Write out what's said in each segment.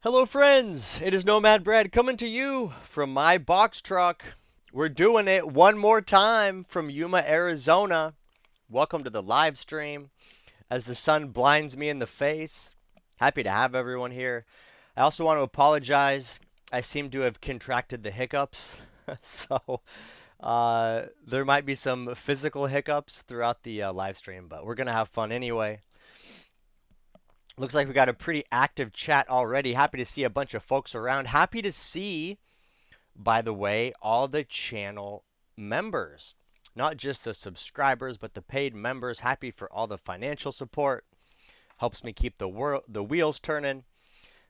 Hello, friends. It is Nomad Brad coming to you from my box truck. We're doing it one more time from Yuma, Arizona. Welcome to the live stream as the sun blinds me in the face. Happy to have everyone here. I also want to apologize. I seem to have contracted the hiccups. There might be some physical hiccups throughout the live stream, but we're going to have fun anyway. Looks like we got a pretty active chat already. Happy to see a bunch of folks around. Happy to see, by the way, all the channel members. Not just the subscribers, but the paid members. Happy for all the financial support. Helps me keep the wheels turning.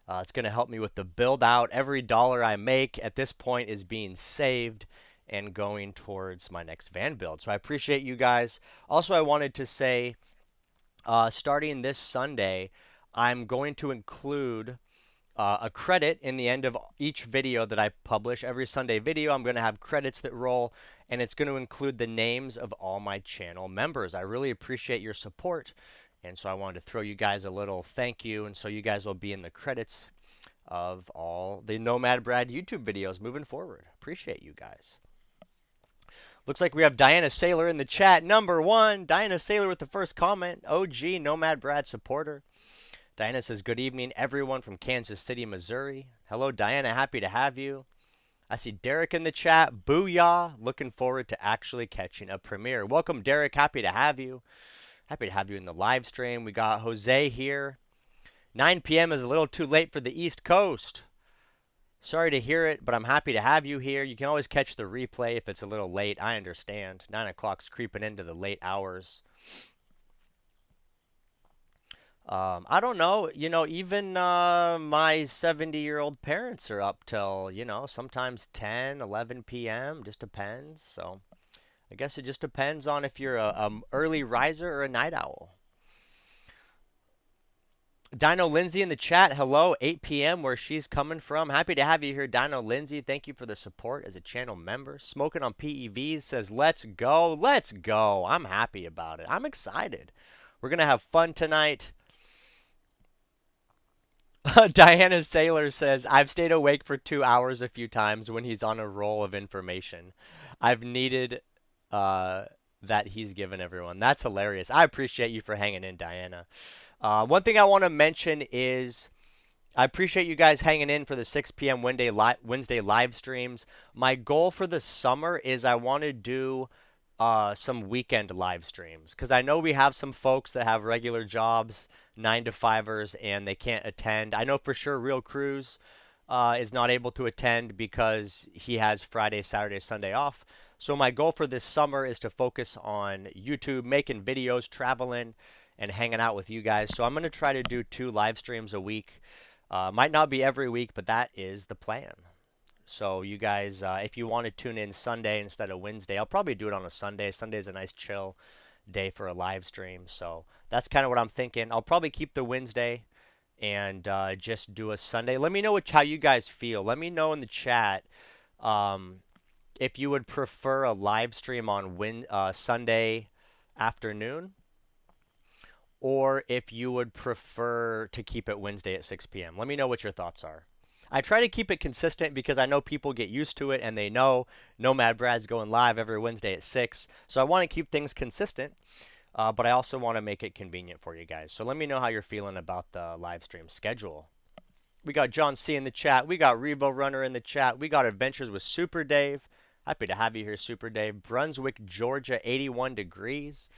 It's going to help me with the build out. Every dollar I make at this point is being saved and going towards my next van build. So I appreciate you guys. Also, I wanted to say, starting this Sunday, I'm going to include a credit in the end of each video that I publish. Every Sunday video, I'm going to have credits that roll, and it's going to include the names of all my channel members. I really appreciate your support, and so I wanted to throw you guys a little thank you, and so you guys will be in the credits of all the Nomad Brad YouTube videos moving forward. Appreciate you guys. Looks like we have Diana Saylor in the chat. Number one, Diana Saylor with the first comment. OG Nomad Brad supporter. Diana says, good evening, everyone from Kansas City, Missouri. Hello, Diana. Happy to have you. I see Derek in the chat. Booyah. Looking forward to actually catching a premiere. Welcome, Derek. Happy to have you. Happy to have you in the live stream. We got Jose here. 9 p.m. is a little too late for the East Coast. Sorry to hear it, but I'm happy to have you here. You can always catch the replay if it's a little late. I understand. 9 o'clock's creeping into the late hours. I don't know. Even my 70-year-old parents are up till, sometimes 10, 11 p.m. Just depends. So I guess it just depends on if you're a early riser or a night owl. Dino Lindsay in the chat. Hello, 8 p.m. where she's coming from. Happy to have you here, Dino Lindsay. Thank you for the support as a channel member. Smoking on PEVs says, let's go. Let's go. I'm happy about it. I'm excited. We're going to have fun tonight. Diana Saylor says, I've stayed awake for 2 hours a few times when he's on a roll of information. I've needed that he's given everyone. That's hilarious. I appreciate you for hanging in, Diana. One thing I want to mention is I appreciate you guys hanging in for the 6 p.m. Wednesday live streams. My goal for the summer is I want to do some weekend live streams because I know we have some folks that have regular jobs, 9 to 5ers, and they can't attend. I know for sure Real Cruz is not able to attend because he has Friday, Saturday, Sunday off. So my goal for this summer is to focus on YouTube, making videos, traveling, and hanging out with you guys. So I'm going to try to do 2 live streams a week. Might not be every week, but that is the plan. So you guys, if you want to tune in Sunday instead of Wednesday, I'll probably do it on a Sunday. Sunday is a nice chill day for a live stream. So that's kind of what I'm thinking. I'll probably keep the Wednesday and just do a Sunday. Let me know how you guys feel. Let me know in the chat if you would prefer a live stream on Sunday afternoon, or if you would prefer to keep it Wednesday at 6 p.m. Let me know what your thoughts are. I try to keep it consistent because I know people get used to it and they know Nomad Brad's going live every Wednesday at 6. So I want to keep things consistent, but I also want to make it convenient for you guys. So let me know how you're feeling about the live stream schedule. We got John C in the chat. We got Revo Runner in the chat. We got Adventures with Super Dave. Happy to have you here, Super Dave. Brunswick, Georgia, 81 degrees.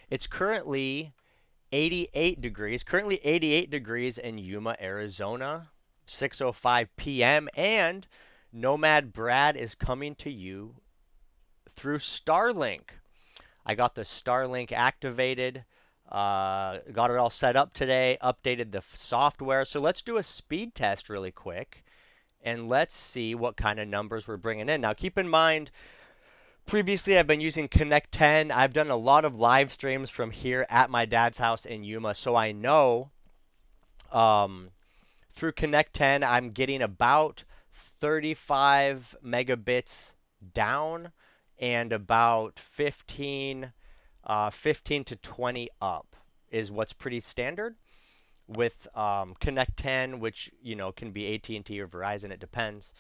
It's currently 88 degrees. Currently 88 degrees in Yuma, Arizona. 6:05 p.m. and Nomad Brad is coming to you through Starlink. I got the Starlink activated, got it all set up today, updated the software. So let's do a speed test really quick and let's see what kind of numbers we're bringing in. Now keep in mind, previously I've been using Connect 10. I've done a lot of live streams from here at my dad's house in Yuma, so I know through Connect 10, I'm getting about 35 megabits down and about 15 to 20 up is what's pretty standard. with Connect 10, which can be AT&T or Verizon. It depends.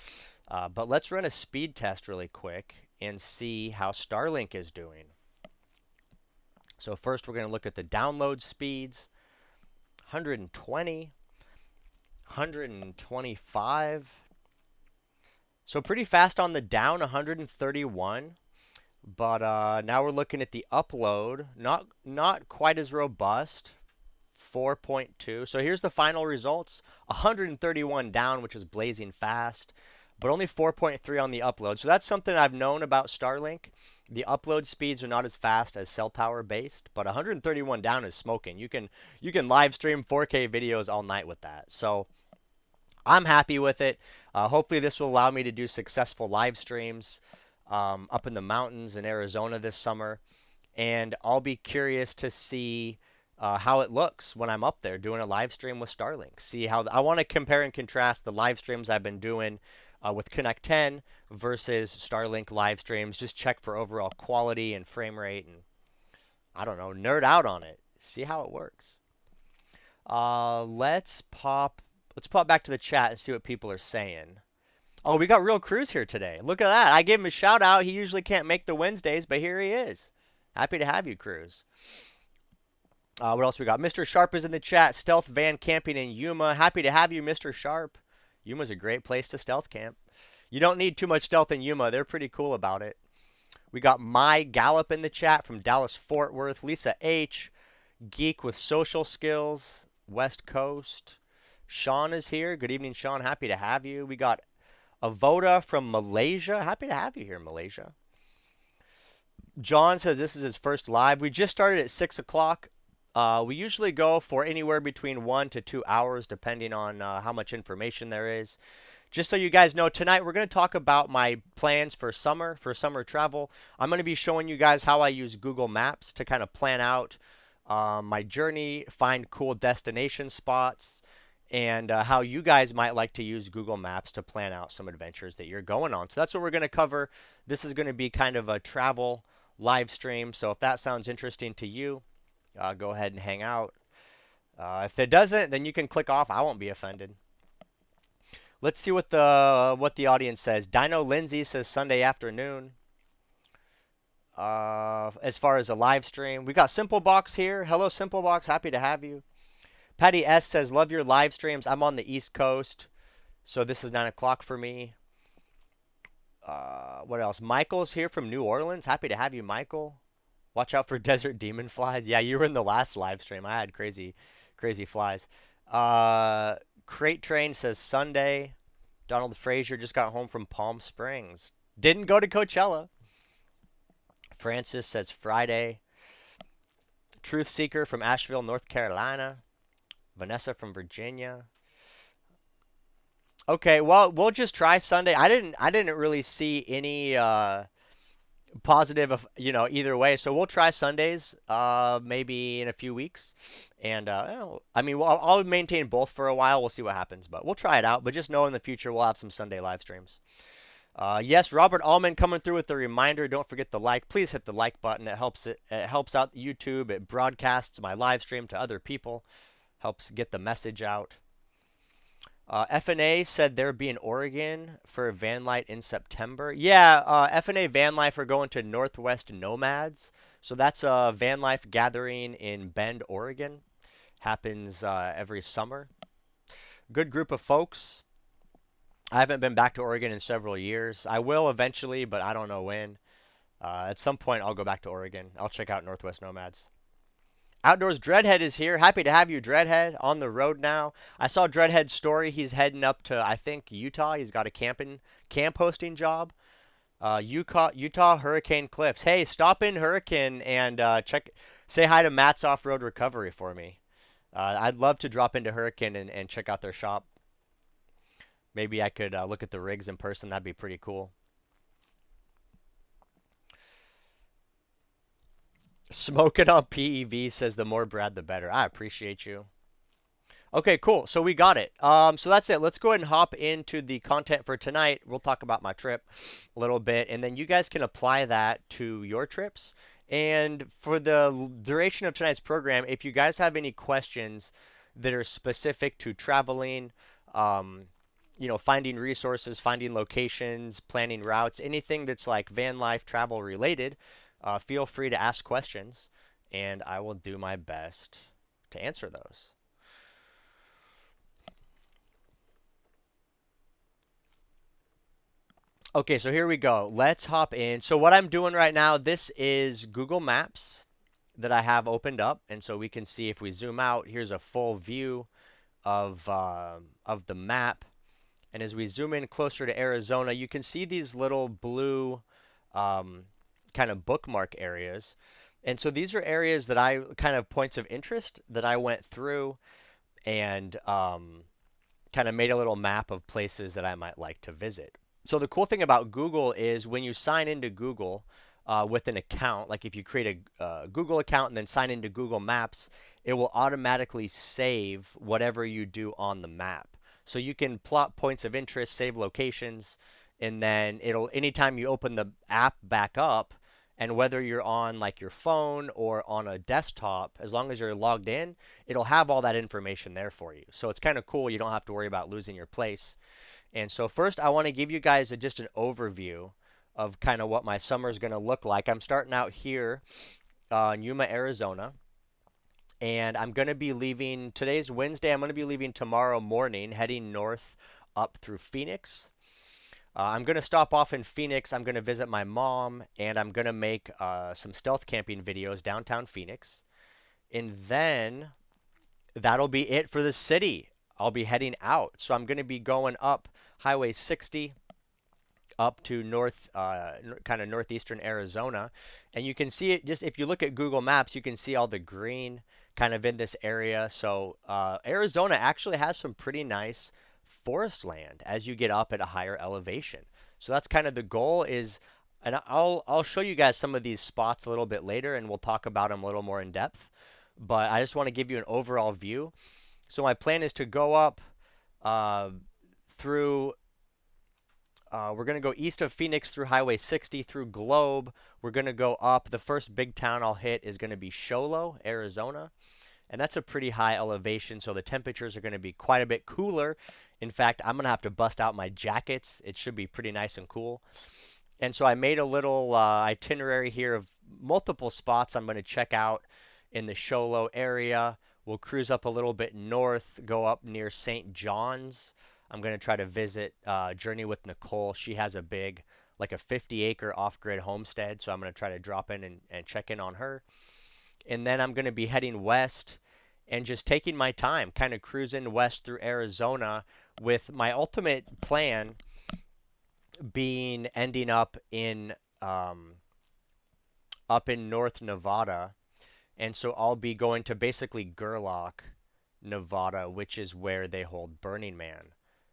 But let's run a speed test really quick and see how Starlink is doing. So first we're going to look at the download speeds. 120, 125. So pretty fast on the down, 131. But now we're looking at the upload. Not quite as robust. 4.2. So here's the final results. 131 down, which is blazing fast, but only 4.3 on the upload. So that's something I've known about Starlink. The upload speeds are not as fast as cell tower based, but 131 down is smoking. You can live stream 4K videos all night with that. So I'm happy with it. Hopefully this will allow me to do successful live streams up in the mountains in Arizona this summer. And I'll be curious to see how it looks when I'm up there doing a live stream with Starlink. See how I want to compare and contrast the live streams I've been doing with Connect 10 versus Starlink live streams. Just check for overall quality and frame rate, and I don't know, nerd out on it. See how it works. Let's pop back to the chat and see what people are saying. Oh, we got Real Cruz here today. Look at that. I gave him a shout out. He usually can't make the Wednesdays, but here he is. Happy to have you, Cruz. What else we got? Mr. Sharp is in the chat. Stealth van camping in Yuma. Happy to have you, Mr. Sharp. Yuma's a great place to stealth camp. You don't need too much stealth in Yuma. They're pretty cool about it. We got My Gallup in the chat from Dallas Fort Worth. Lisa H. Geek with social skills. West Coast. Sean is here. Good evening, Sean. Happy to have you. We got Avoda from Malaysia. Happy to have you here, Malaysia. John says this is his first live. We just started at 6 o'clock. We usually go for anywhere between 1 to 2 hours, depending on how much information there is. Just so you guys know, tonight we're going to talk about my plans for summer travel. I'm going to be showing you guys how I use Google Maps to kind of plan out my journey, find cool destination spots, and how you guys might like to use Google Maps to plan out some adventures that you're going on. So that's what we're going to cover. This is going to be kind of a travel live stream. So if that sounds interesting to you, go ahead and hang out. If it doesn't, then you can click off. I won't be offended. Let's see what the audience says. Dino Lindsay says Sunday afternoon. As far as a live stream, we got Simplebox here. Hello, Simplebox. Happy to have you. Patty S says, love your live streams. I'm on the East Coast, so this is 9 o'clock for me. What else? Michael's here from New Orleans. Happy to have you, Michael. Watch out for desert demon flies. Yeah, you were in the last live stream. I had crazy flies. Crate Train says Sunday. Donald Frazier just got home from Palm Springs. Didn't go to Coachella. Francis says Friday. Truth Seeker from Asheville, North Carolina. Vanessa from Virginia. Okay, well, we'll just try Sunday. I didn't really see any positive, either way. So we'll try Sundays, maybe in a few weeks. And I mean, I'll maintain both for a while. We'll see what happens, but we'll try it out. But just know in the future we'll have some Sunday live streams. Yes, Robert Allman coming through with the reminder. Don't forget the like. Please hit the like button. It helps out YouTube. It broadcasts my live stream to other people. Helps get the message out. FNA said they'll be in Oregon for VanLife in September. Yeah, FNA VanLife are going to Northwest Nomads. So that's a VanLife gathering in Bend, Oregon. Happens every summer. Good group of folks. I haven't been back to Oregon in several years. I will eventually, but I don't know when. At some point, I'll go back to Oregon. I'll check out Northwest Nomads. Outdoors Dreadhead is here. Happy to have you, Dreadhead. On the road now. I saw Dreadhead's story. He's heading up to, I think, Utah. He's got a camp hosting job. Utah Hurricane Cliffs. Hey, stop in Hurricane and say hi to Matt's Off-Road Recovery for me. I'd love to drop into Hurricane and check out their shop. Maybe I could look at the rigs in person. That'd be pretty cool. Smoking on PEV says the more Brad, the better. I appreciate you. Okay, cool. So we got it. So that's it. Let's go ahead and hop into the content for tonight. We'll talk about my trip a little bit, and then you guys can apply that to your trips. And for the duration of tonight's program, if you guys have any questions, that are specific to traveling, finding resources, finding locations, planning routes, anything that's like van life travel related. Feel free to ask questions, and I will do my best to answer those. Okay, so here we go. Let's hop in. So what I'm doing right now, this is Google Maps that I have opened up, and so we can see if we zoom out, here's a full view of the map. And as we zoom in closer to Arizona, you can see these little blue um, kind of bookmark areas. And so these are areas that I kind of points of interest that I went through and kind of made a little map of places that I might like to visit. So the cool thing about Google is when you sign into Google with an account, like if you create a Google account and then sign into Google Maps, it will automatically save whatever you do on the map. So you can plot points of interest, save locations, and then it'll anytime you open the app back up, and whether you're on like your phone or on a desktop, as long as you're logged in, it'll have all that information there for you. So it's kind of cool. You don't have to worry about losing your place. And so first, I want to give you guys just an overview of kind of what my summer is going to look like. I'm starting out here in Yuma, Arizona. And I'm going to be leaving, today's Wednesday, I'm going to be leaving tomorrow morning, heading north up through Phoenix. I'm going to stop off in Phoenix. I'm going to visit my mom, and I'm going to make some stealth camping videos downtown Phoenix. And then that'll be it for the city. I'll be heading out. So I'm going to be going up Highway 60 up to kind of northeastern Arizona. And you can see it just if you look at Google Maps, you can see all the green kind of in this area. So Arizona actually has some pretty nice forest land as you get up at a higher elevation. So that's kind of the goal is, and I'll show you guys some of these spots a little bit later, and we'll talk about them a little more in depth. But I just want to give you an overall view. So my plan is to go up through. We're going to go east of Phoenix through Highway 60 through Globe. We're going to go up. The first big town I'll hit is going to be Show Low, Arizona. And that's a pretty high elevation, so the temperatures are going to be quite a bit cooler. In fact, I'm going to have to bust out my jackets. It should be pretty nice and cool. And so I made a little itinerary here of multiple spots I'm going to check out in the Show Low area. We'll cruise up a little bit north, go up near St. John's. I'm going to try to visit Journey with Nicole. She has a big, like a 50-acre off-grid homestead, so I'm going to try to drop in and check in on her. And then I'm going to be heading west and just taking my time, kind of cruising west through Arizona with my ultimate plan being ending up in North Nevada. And so I'll be going to basically Gerlach, Nevada, which is where they hold Burning Man.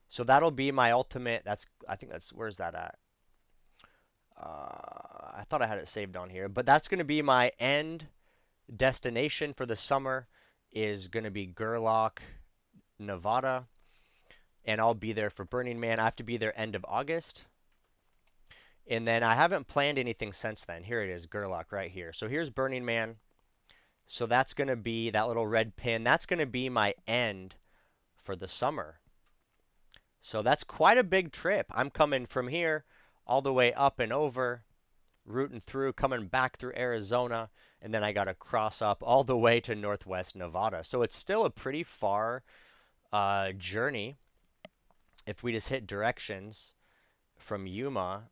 So that'll be my ultimate. I think that's where's that at? I thought I had it saved on here, but that's going to be my end destination for the summer is going to be Gerlach, Nevada, and I'll be there for Burning Man. I have to be there end of August. And then I haven't planned anything since then. Here it is, Gerlach right here. So here's Burning Man. So that's going to be that little red pin. That's going to be my end for the summer. So that's quite a big trip. I'm coming from here all the way up and over, rooting through, coming back through Arizona, and then I got to cross up all the way to northwest Nevada. So it's still a pretty far journey. If we just hit directions from Yuma,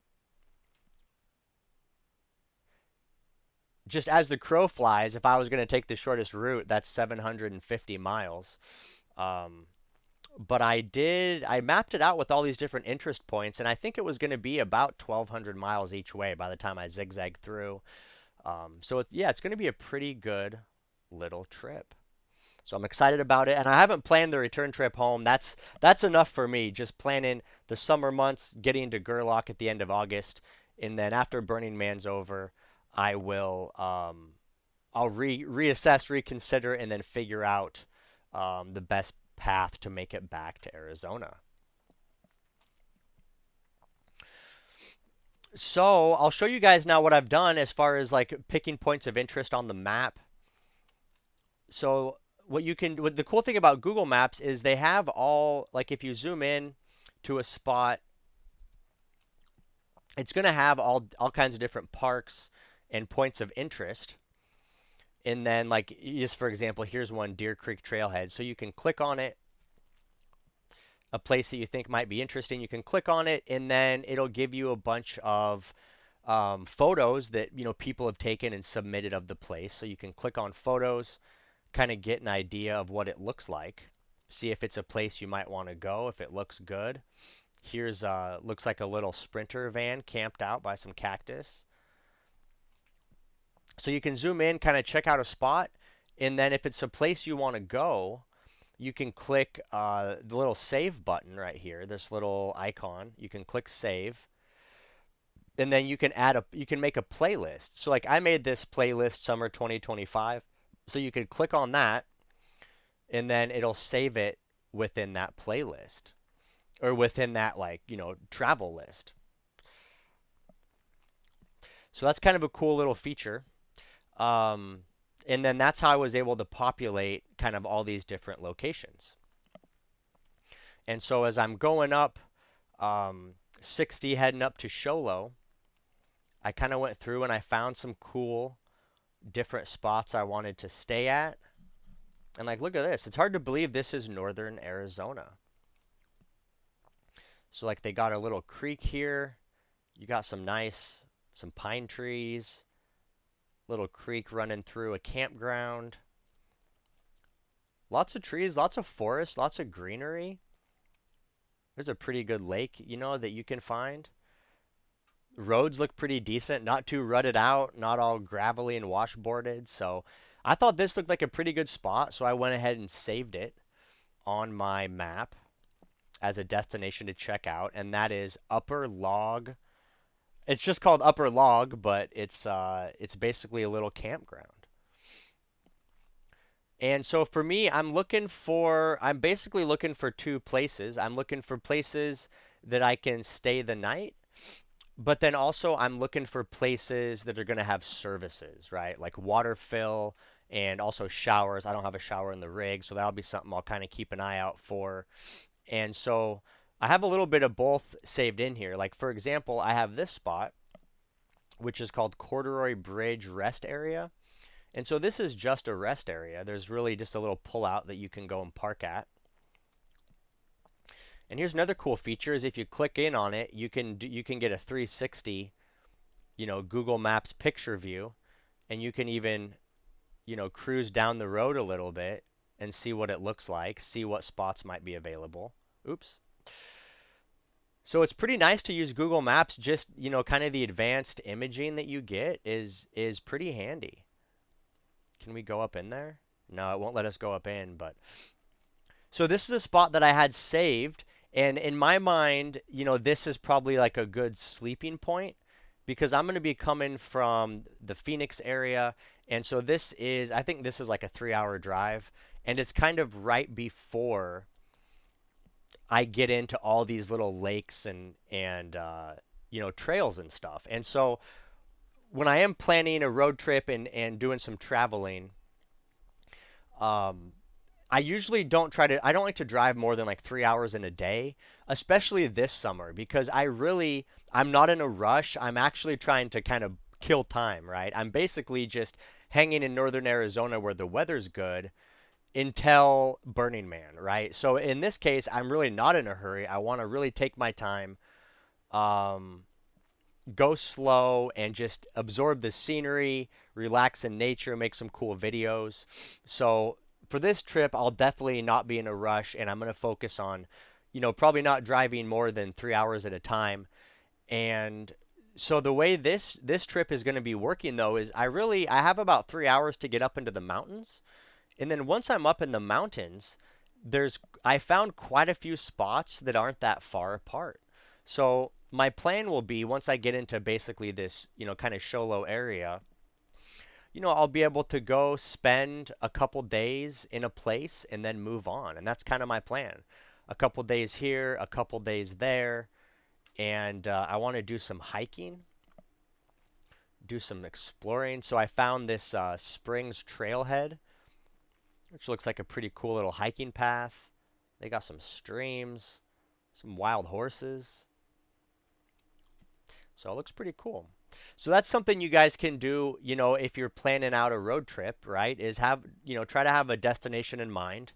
just as the crow flies, if I was going to take the shortest route, that's 750 miles. But I mapped it out with all these different interest points, and I think it was going to be about 1,200 miles each way by the time I zigzagged through. So it's going to be a pretty good little trip. So I'm excited about it, and I haven't planned the return trip home. That's enough for me. Just planning the summer months, getting to Gerlach at the end of August, and then after Burning Man's over, I will I'll reassess, reconsider, and then figure out the best path to make it back to Arizona. So I'll show you guys now what I've done as far as like picking points of interest on the map. So what the cool thing about Google Maps is they have all, like if you zoom in to a spot, it's going to have all kinds of different parks and points of interest. And then like just for example, here's one, Deer Creek Trailhead. So you can click on it, a place that you think might be interesting, you can click on it, and then it'll give you a bunch of photos that people have taken and submitted of the place. So you can click on photos, kind of get an idea of what it looks like, see if it's a place you might want to go, if it looks good. Here's looks like a little Sprinter van camped out by some cactus. So you can zoom in, kind of check out a spot, and then if it's a place you want to go, you can click the little save button right here, this little icon. You can click save, and then you can make a playlist. So like I made this playlist summer 2025. So you could click on that, and then it'll save it within that playlist or within that like, travel list. So that's kind of a cool little feature. And then that's how I was able to populate kind of all these different locations. And so as I'm going up 60 heading up to Show Low, I kind of went through and I found some cool different spots I wanted to stay at. And like, look at this. It's hard to believe this is northern Arizona. So like they got a little creek here. You got some pine trees, little creek running through a campground. Lots of trees, lots of forest, lots of greenery. There's a pretty good lake, that you can find. Roads look pretty decent, not too rutted out, not all gravelly and washboarded. So I thought this looked like a pretty good spot, so I went ahead and saved it on my map as a destination to check out, and that is Upper Log. It's just called Upper Log, but it's basically a little campground. And so for me, I'm basically looking for two places. I'm looking for places that I can stay the night, but then also I'm looking for places that are going to have services, right? Like water fill and also showers. I don't have a shower in the rig, so that'll be something I'll kind of keep an eye out for. And so I have a little bit of both saved in here. Like for example, I have this spot, which is called Corduroy Bridge Rest Area. And so this is just a rest area. There's really just a little pullout that you can go and park at. And here's another cool feature is if you click in on it, you can get a 360, Google Maps picture view, and you can even, cruise down the road a little bit and see what it looks like, see what spots might be available. Oops. So it's pretty nice to use Google Maps. Just, kind of the advanced imaging that you get is pretty handy. Can we go up in there? No, it won't let us go up in, but so this is a spot that I had saved, and in my mind, this is probably like a good sleeping point because I'm going to be coming from the Phoenix area, and so I think this is like a 3-hour drive, and it's kind of right before I get into all these little lakes and trails and stuff. And so when I am planning a road trip and doing some traveling, I usually I don't like to drive more than like 3 hours in a day, especially this summer, because I'm not in a rush. I'm actually trying to kind of kill time, right? I'm basically just hanging in northern Arizona where the weather's good until Burning Man, right? So in this case, I'm really not in a hurry. I want to really take my time, go slow, and just absorb the scenery, relax in nature, make some cool videos. So for this trip, I'll definitely not be in a rush, and I'm going to focus on, probably not driving more than 3 hours at a time. And so the way this trip is going to be working though is I have about 3 hours to get up into the mountains. And then once I'm up in the mountains, I found quite a few spots that aren't that far apart. So my plan will be once I get into basically this, kind of show low area, I'll be able to go spend a couple days in a place and then move on. And that's kind of my plan. A couple days here, a couple days there. And I want to do some hiking, do some exploring. So I found this Springs Trailhead which looks like a pretty cool little hiking path. They got some streams, some wild horses. So it looks pretty cool. So that's something you guys can do, if you're planning out a road trip, right? Is try to have a destination in mind,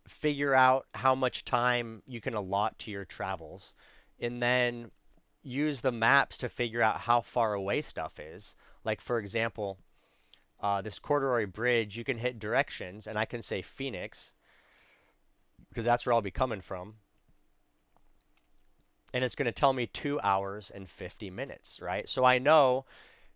figure out how much time you can allot to your travels, and then use the maps to figure out how far away stuff is. Like, for example, this corduroy bridge, you can hit directions, and I can say Phoenix, because that's where I'll be coming from. And it's going to tell me 2 hours and 50 minutes, right? So I know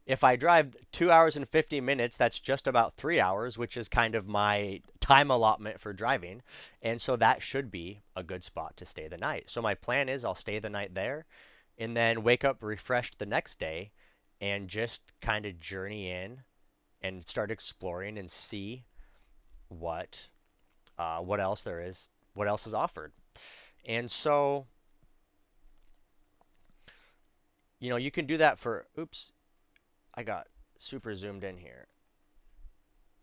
if I drive 2 hours and 50 minutes, that's just about 3 hours, which is kind of my time allotment for driving. And so that should be a good spot to stay the night. So my plan is I'll stay the night there and then wake up refreshed the next day and just kind of journey in and start exploring and see what what else there is, what else is offered. And so, you can do that for, oops, I got super zoomed in here.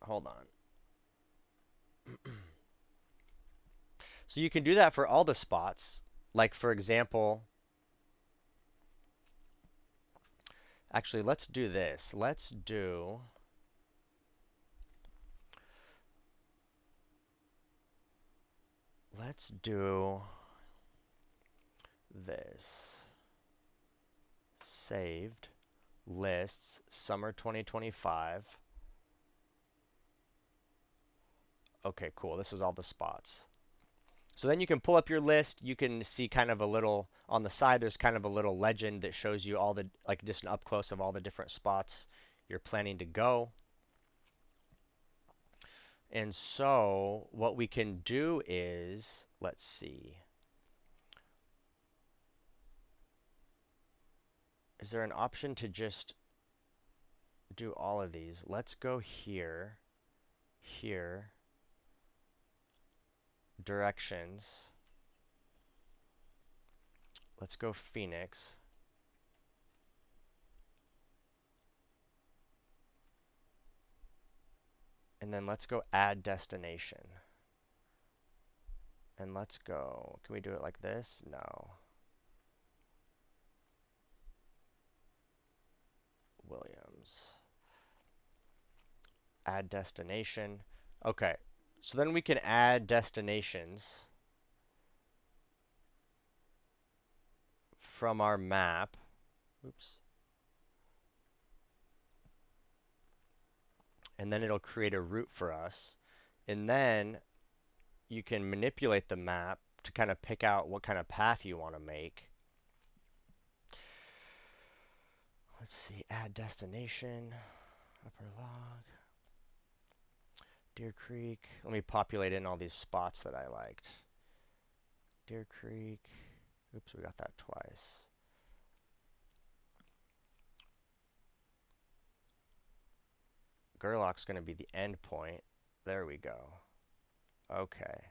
Hold on. So you can do that for all the spots. Like, for example, actually, let's do this. Let's do this. Saved lists summer 2025. Okay, cool. This is all the spots. So then you can pull up your list. You can see kind of a little on the side, there's kind of a little legend that shows you all the, like, just an up close of all the different spots you're planning to go. And so what we can do is, let's see. Is there an option to just do all of these? Let's go here, here, directions. Let's go Phoenix. And then let's go add destination. And let's go, can we do it like this? No. Williams. Add destination. Okay, so then we can add destinations from our map. Oops. And then it'll create a route for us. And then you can manipulate the map to kind of pick out what kind of path you want to make. Let's see, add destination, upper log, Deer Creek. Let me populate in all these spots that I liked. Deer Creek. Oops, we got that twice. Gerlach's going to be the end point. There we go. Okay.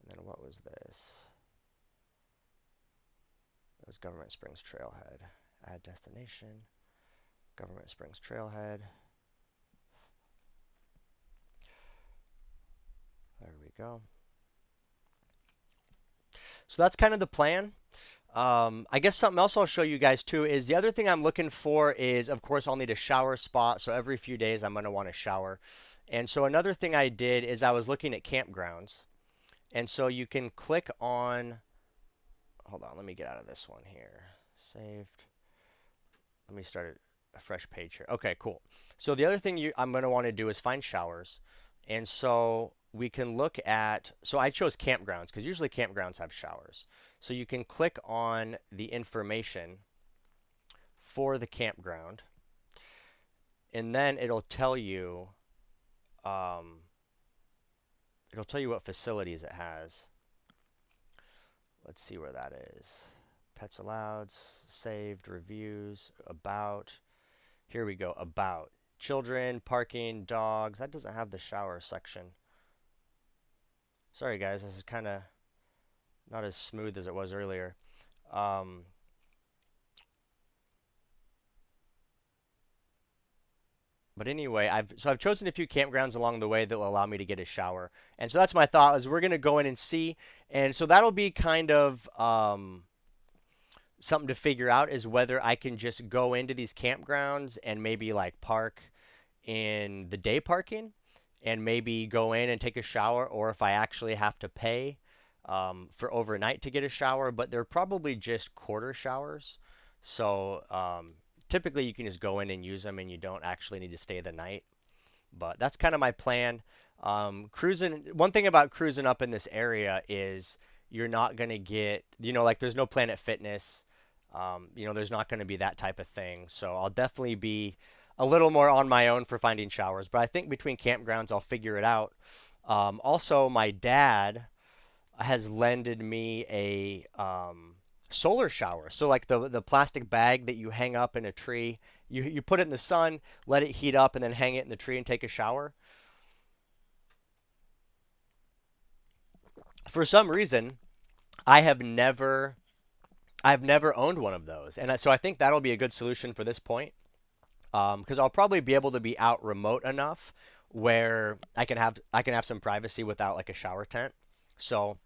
And then what was this? It was Government Springs Trailhead. Add destination. Government Springs Trailhead. There we go. So that's kind of the plan. I guess something else I'll show you guys too is the other thing I'm looking for is, of course, I'll need a shower spot. So every few days I'm going to want to shower. And so another thing I did is I was looking at campgrounds. And so you can click on, hold on, let me get out of this one here. Saved. Let me start a fresh page here. Okay, cool. So the other thing I'm going to want to do is find showers. And so we can look at, so I chose campgrounds because usually campgrounds have showers. So you can click on the information for the campground, and then it'll tell you what facilities it has. Let's see where that is. Pets allowed, saved, reviews, about. Here we go, about. Children, parking, dogs. That doesn't have the shower section. Sorry guys, this is kind of not as smooth as it was earlier. Um, But anyway, I've chosen a few campgrounds along the way that will allow me to get a shower. And so that's my thought is we're gonna go in and see. And so that'll be kind of something to figure out is whether I can just go into these campgrounds and maybe like park in the day parking and maybe go in and take a shower, or if I actually have to pay for overnight to get a shower. But they're probably just quarter showers. So typically you can just go in and use them and you don't actually need to stay the night. But that's kind of my plan. Cruising, one thing about cruising up in this area is you're not going to get, like there's no Planet Fitness. There's not going to be that type of thing. So I'll definitely be a little more on my own for finding showers. But I think between campgrounds, I'll figure it out. Also, my dad has lended me a solar shower. So like the plastic bag that you hang up in a tree, you put it in the sun, let it heat up, and then hang it in the tree and take a shower. For some reason, I have never I've never owned one of those, and so I think that'll be a good solution for this point. Because I'll probably be able to be out remote enough where I can have some privacy without like a shower tent. So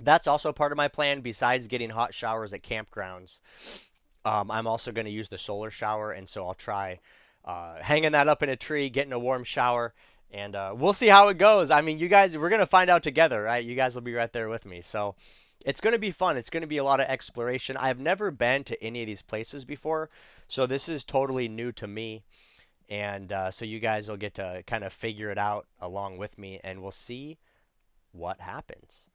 that's also part of my plan. Besides getting hot showers at campgrounds, I'm also going to use the solar shower, and so I'll try hanging that up in a tree, getting a warm shower, and we'll see how it goes. I mean, you guys, we're going to find out together, right? You guys will be right there with me, so it's going to be fun. It's going to be a lot of exploration. I've never been to any of these places before, so this is totally new to me, and so you guys will get to kind of figure it out along with me, and we'll see what happens.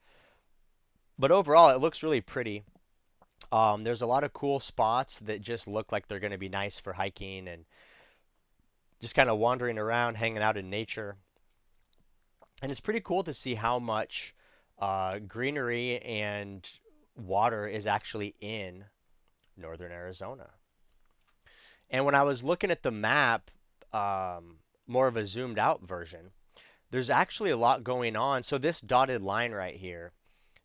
But overall, it looks really pretty. There's a lot of cool spots that just look like they're going to be nice for hiking and just kind of wandering around, hanging out in nature. And it's pretty cool to see how much greenery and water is actually in northern Arizona. And when I was looking at the map, more of a zoomed out version, there's actually a lot going on. So this dotted line right here,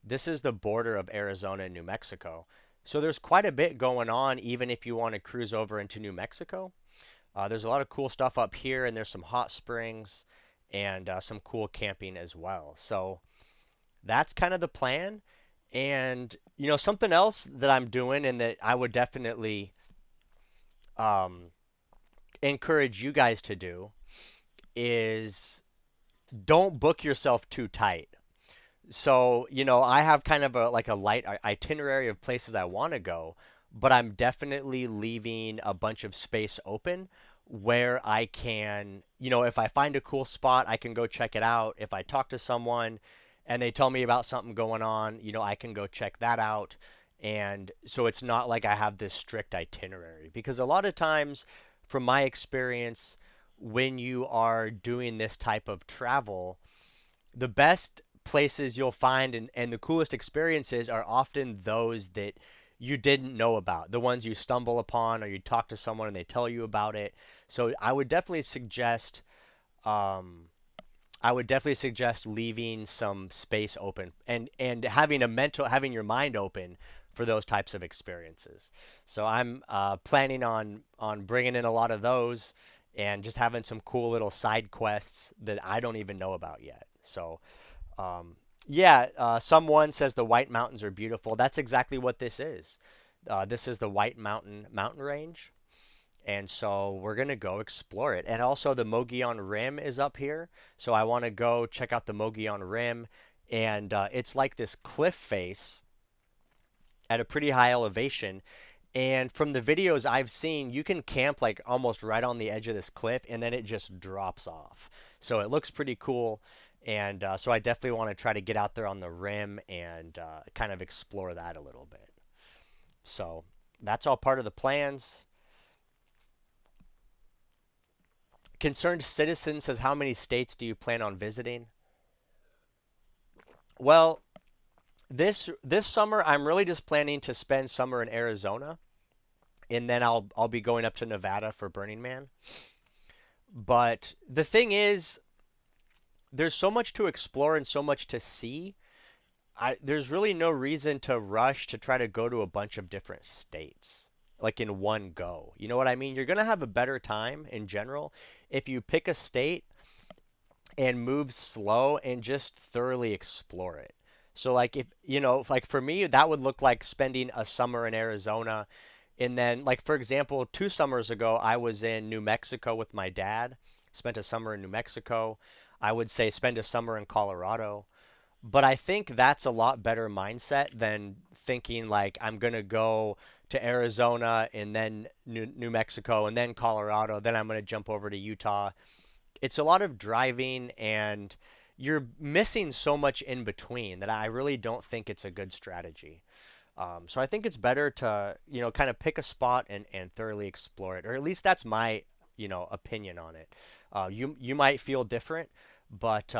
this is the border of Arizona and New Mexico. So there's quite a bit going on even if you want to cruise over into New Mexico. There's a lot of cool stuff up here, and there's some hot springs and some cool camping as well. So that's kind of the plan. And, something else that I'm doing and that I would definitely um, encourage you guys to do is don't book yourself too tight. So, I have kind of a light itinerary of places I want to go, but I'm definitely leaving a bunch of space open where I can, if I find a cool spot, I can go check it out. If I talk to someone and they tell me about something going on, I can go check that out. And so it's not like I have this strict itinerary because a lot of times, from my experience, when you are doing this type of travel, the best places you'll find and the coolest experiences are often those that you didn't know about, the ones you stumble upon or you talk to someone and they tell you about it. So um, I would definitely suggest leaving some space open and having your mind open for those types of experiences. So I'm planning on bringing in a lot of those and just having some cool little side quests that I don't even know about yet. So yeah, someone says the White Mountains are beautiful. That's exactly what this is. This is the White mountain range, and so we're gonna go explore it. And also the Mogollon Rim is up here, so I want to go check out the Mogollon Rim, and it's like this cliff face at a pretty high elevation. And from the videos I've seen, you can camp like almost right on the edge of this cliff, and then it just drops off. So it looks pretty cool. And so I definitely want to try to get out there on the rim and kind of explore that a little bit. So that's all part of the plans. Concerned Citizen says, how many states do you plan on visiting? Well, this summer I'm really just planning to spend summer in Arizona, and then I'll be going up to Nevada for Burning Man. But the thing is, there's so much to explore and so much to see. There's really no reason to rush to try to go to a bunch of different states like in one go. You know what I mean? You're going to have a better time in general if you pick a state and move slow and just thoroughly explore it. So like if you know, like for me, that would look like spending a summer in Arizona. And then like for example, 2 summers ago, I was in New Mexico with my dad, spent a summer in New Mexico. I would say spend a summer in Colorado. But I think that's a lot better mindset than thinking like I'm gonna go to Arizona and then New Mexico and then Colorado, then I'm gonna jump over to Utah. It's a lot of driving and you're missing so much in between that I really don't think it's a good strategy. So I think it's better to, kind of pick a spot and thoroughly explore it, or at least that's my, opinion on it. You might feel different, but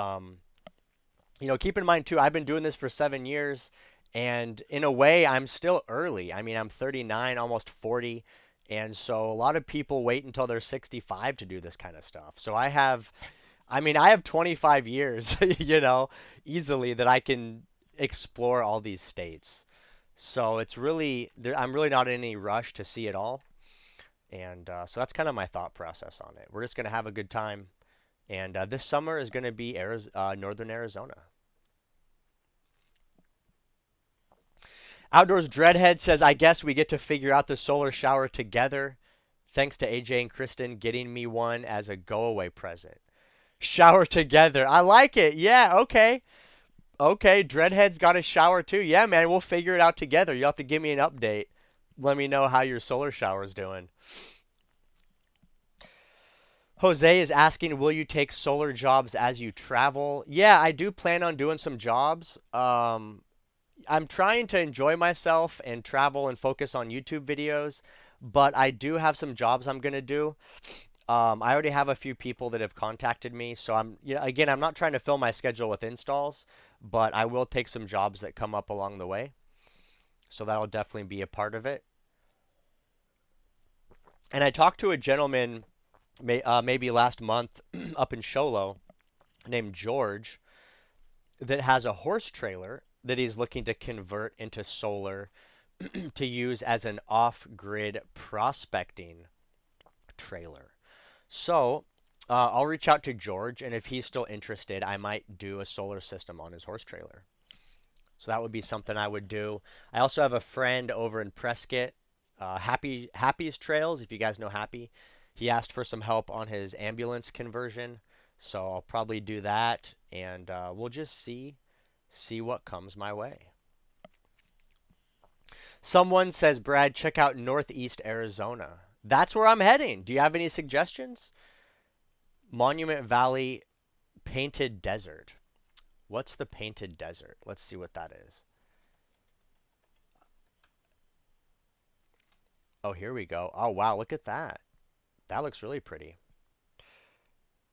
keep in mind too, I've been doing this for 7 years, and in a way, I'm still early. I mean, I'm 39, almost 40, and so a lot of people wait until they're 65 to do this kind of stuff. So I have 25 years, easily that I can explore all these states. So it's really, I'm really not in any rush to see it all. And so that's kind of my thought process on it. We're just going to have a good time. And this summer is going to be Northern Arizona. Outdoors Dreadhead says, I guess we get to figure out the solar shower together. Thanks to AJ and Kristen getting me one as a go away present. Shower together. I like it. Yeah, okay. Okay, Dreadhead's got a shower too. Yeah, man, we'll figure it out together. You'll have to give me an update. Let me know how your solar shower is doing. Jose is asking, will you take solar jobs as you travel? Yeah, I do plan on doing some jobs. I'm trying to enjoy myself and travel and focus on YouTube videos, but I do have some jobs I'm going to do. I already have a few people that have contacted me, so again, I'm not trying to fill my schedule with installs, but I will take some jobs that come up along the way. So that'll definitely be a part of it. And I talked to a gentleman maybe last month up in Sholo named George that has a horse trailer that he's looking to convert into solar to use as an off-grid prospecting trailer. So I'll reach out to George, and if he's still interested, I might do a solar system on his horse trailer. So that would be something I would do. I also have a friend over in Prescott, Happy's Trails, if you guys know Happy. He asked for some help on his ambulance conversion, so I'll probably do that, and we'll just see what comes my way. Someone says, Brad, check out Northeast Arizona. That's where I'm heading. Do you have any suggestions? Monument Valley Painted Desert. What's the Painted Desert? Let's see what that is. Oh, here we go. Oh, wow, look at that. That looks really pretty.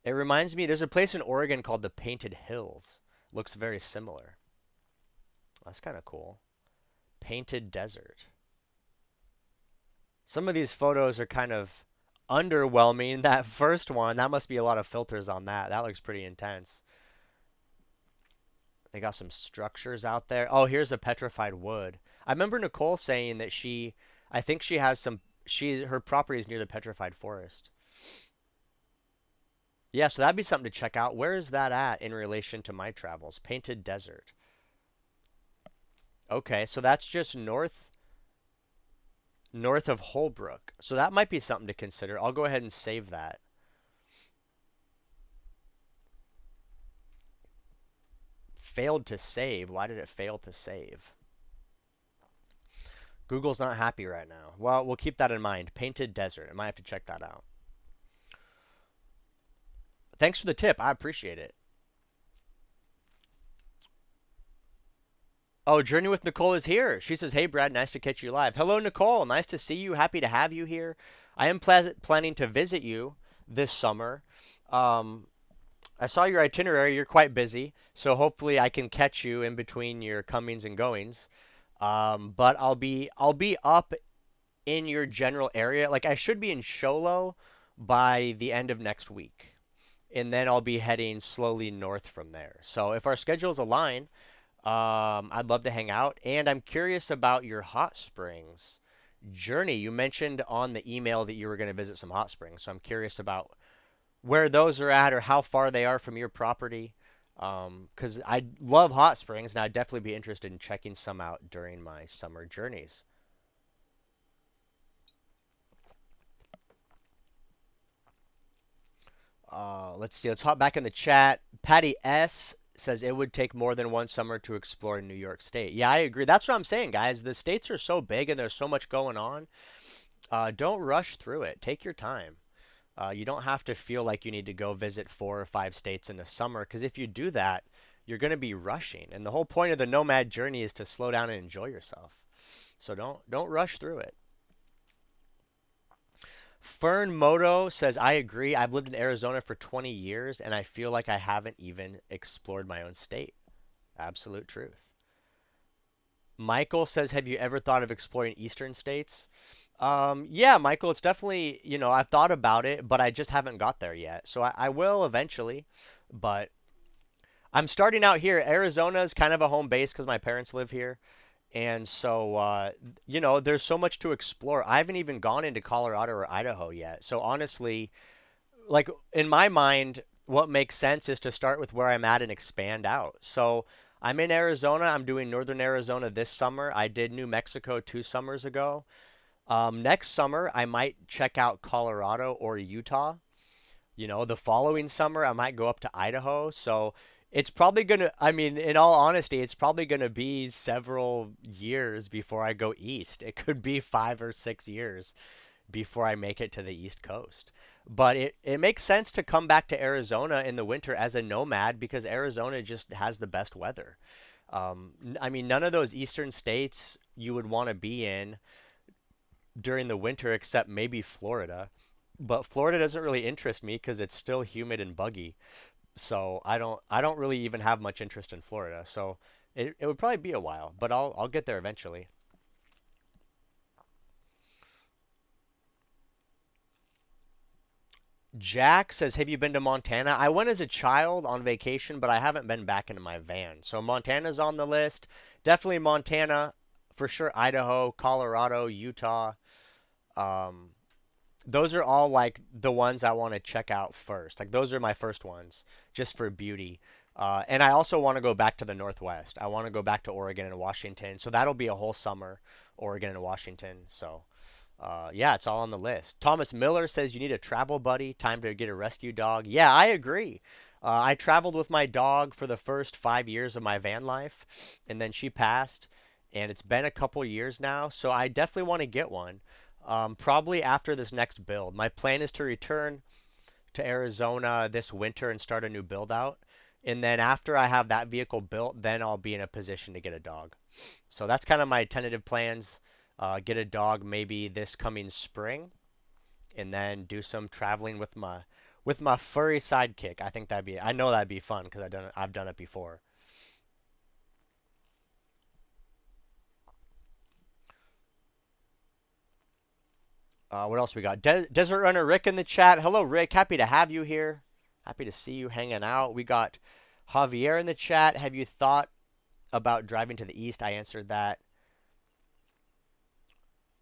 It reminds me, there's a place in Oregon called the Painted Hills. Looks very similar. That's kind of cool. Painted Desert. Some of these photos are kind of underwhelming. That first one, that must be a lot of filters on that. That looks pretty intense. They got some structures out there. Oh, here's a petrified wood. I remember Nicole saying that I think she has her property is near the petrified forest. Yeah, so that'd be something to check out. Where is that at in relation to my travels? Painted Desert. Okay, so that's just north of Holbrook. So that might be something to consider. I'll go ahead and save that. Failed to save. Why did it fail to save? Google's not happy right now. Well, we'll keep that in mind. Painted Desert. I might have to check that out. Thanks for the tip. I appreciate it. Oh, Journey with Nicole is here. She says, hey, Brad, nice to catch you live. Hello, Nicole. Nice to see you. Happy to have you here. I am planning to visit you this summer. I saw your itinerary. You're quite busy, so hopefully I can catch you in between your comings and goings. But I'll be up in your general area. Like I should be in Sholo by the end of next week, and then I'll be heading slowly north from there. So if our schedules align, I'd love to hang out. And I'm curious about your hot springs journey. You mentioned on the email that you were going to visit some hot springs, so I'm curious about where those are at or how far they are from your property. Because I love hot springs, and I'd definitely be interested in checking some out during my summer journeys. Let's see. Let's hop back in the chat. Patty S says it would take more than one summer to explore New York State. Yeah, I agree. That's what I'm saying, guys. The states are so big and there's so much going on. Don't rush through it. Take your time. You don't have to feel like you need to go visit 4 or 5 states in the summer, because if you do that, you're going to be rushing. And the whole point of the nomad journey is to slow down and enjoy yourself. So don't rush through it. Fern Moto says, I agree. I've lived in Arizona for 20 years and I feel like I haven't even explored my own state. Absolute truth. Michael says, have you ever thought of exploring eastern states? Yeah, Michael, it's definitely, I've thought about it, but I just haven't got there yet. So I will eventually, but I'm starting out here. Arizona is kind of a home base because my parents live here. And so, there's so much to explore. I haven't even gone into Colorado or Idaho yet. So honestly, like in my mind, what makes sense is to start with where I'm at and expand out. So I'm in Arizona. I'm doing Northern Arizona this summer. I did New Mexico 2 summers ago. Next summer, I might check out Colorado or Utah. The following summer, I might go up to Idaho. So it's probably going to, I mean, in all honesty, it's probably going to be several years before I go east. It could be 5 or 6 years before I make it to the East Coast. But it makes sense to come back to Arizona in the winter as a nomad because Arizona just has the best weather. I mean, none of those eastern states you would want to be in during the winter except maybe Florida. But Florida doesn't really interest me because it's still humid and buggy. So I don't really even have much interest in Florida. So it would probably be a while, but I'll get there eventually. Jack says, have you been to Montana? I went as a child on vacation, but I haven't been back into my van. So Montana's on the list. Definitely Montana, for sure. Idaho, Colorado, Utah. Um, those are all like the ones I want to check out first. Like those are my first ones, just for beauty. And I also want to go back to the Northwest. I want to go back to Oregon and Washington. So that'll be a whole summer, Oregon and Washington. So yeah, it's all on the list. Thomas Miller says you need a travel buddy. Time to get a rescue dog. Yeah, I agree. I traveled with my dog for the first 5 years of my van life, and then she passed, and it's been a couple years now. So I definitely want to get one. Probably after this next build. My plan is to return to Arizona this winter and start a new build out. And then after I have that vehicle built, then I'll be in a position to get a dog. So that's kind of my tentative plans. Get a dog maybe this coming spring, and then do some traveling with my furry sidekick. I know that'd be fun because I've done it before. What else we got? Desert Runner Rick in the chat. Hello, Rick. Happy to have you here. Happy to see you hanging out. We got Javier in the chat. Have you thought about driving to the east? I answered that.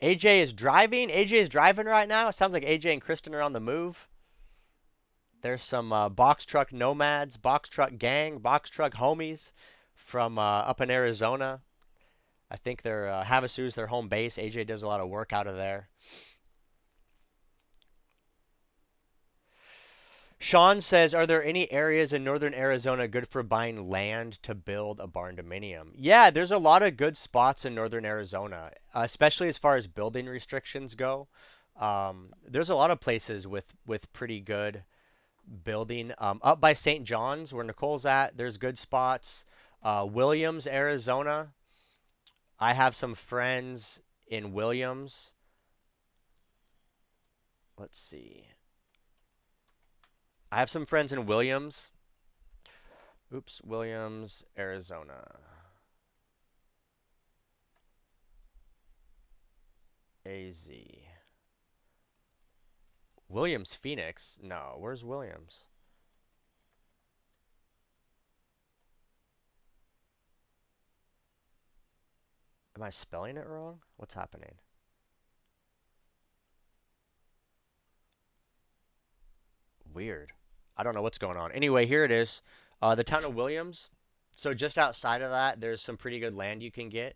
AJ is driving. AJ is driving right now. It sounds like AJ and Kristen are on the move. There's some box truck nomads, box truck gang, box truck homies from up in Arizona. I think they're Havasu's their home base. AJ does a lot of work out of there. Sean says, are there any areas in northern Arizona good for buying land to build a barn dominium? Yeah, there's a lot of good spots in northern Arizona, especially as far as building restrictions go. There's a lot of places with pretty good building. Up by St. John's, where Nicole's at, there's good spots. Williams, Arizona. I have some friends in Williams. Let's see. I have some friends in Williams. Oops, Williams, Arizona. AZ. Williams, Phoenix? No, where's Williams? Am I spelling it wrong? What's happening? Weird. I don't know what's going on. Anyway, here it is. The town of Williams. So just outside of that, there's some pretty good land you can get.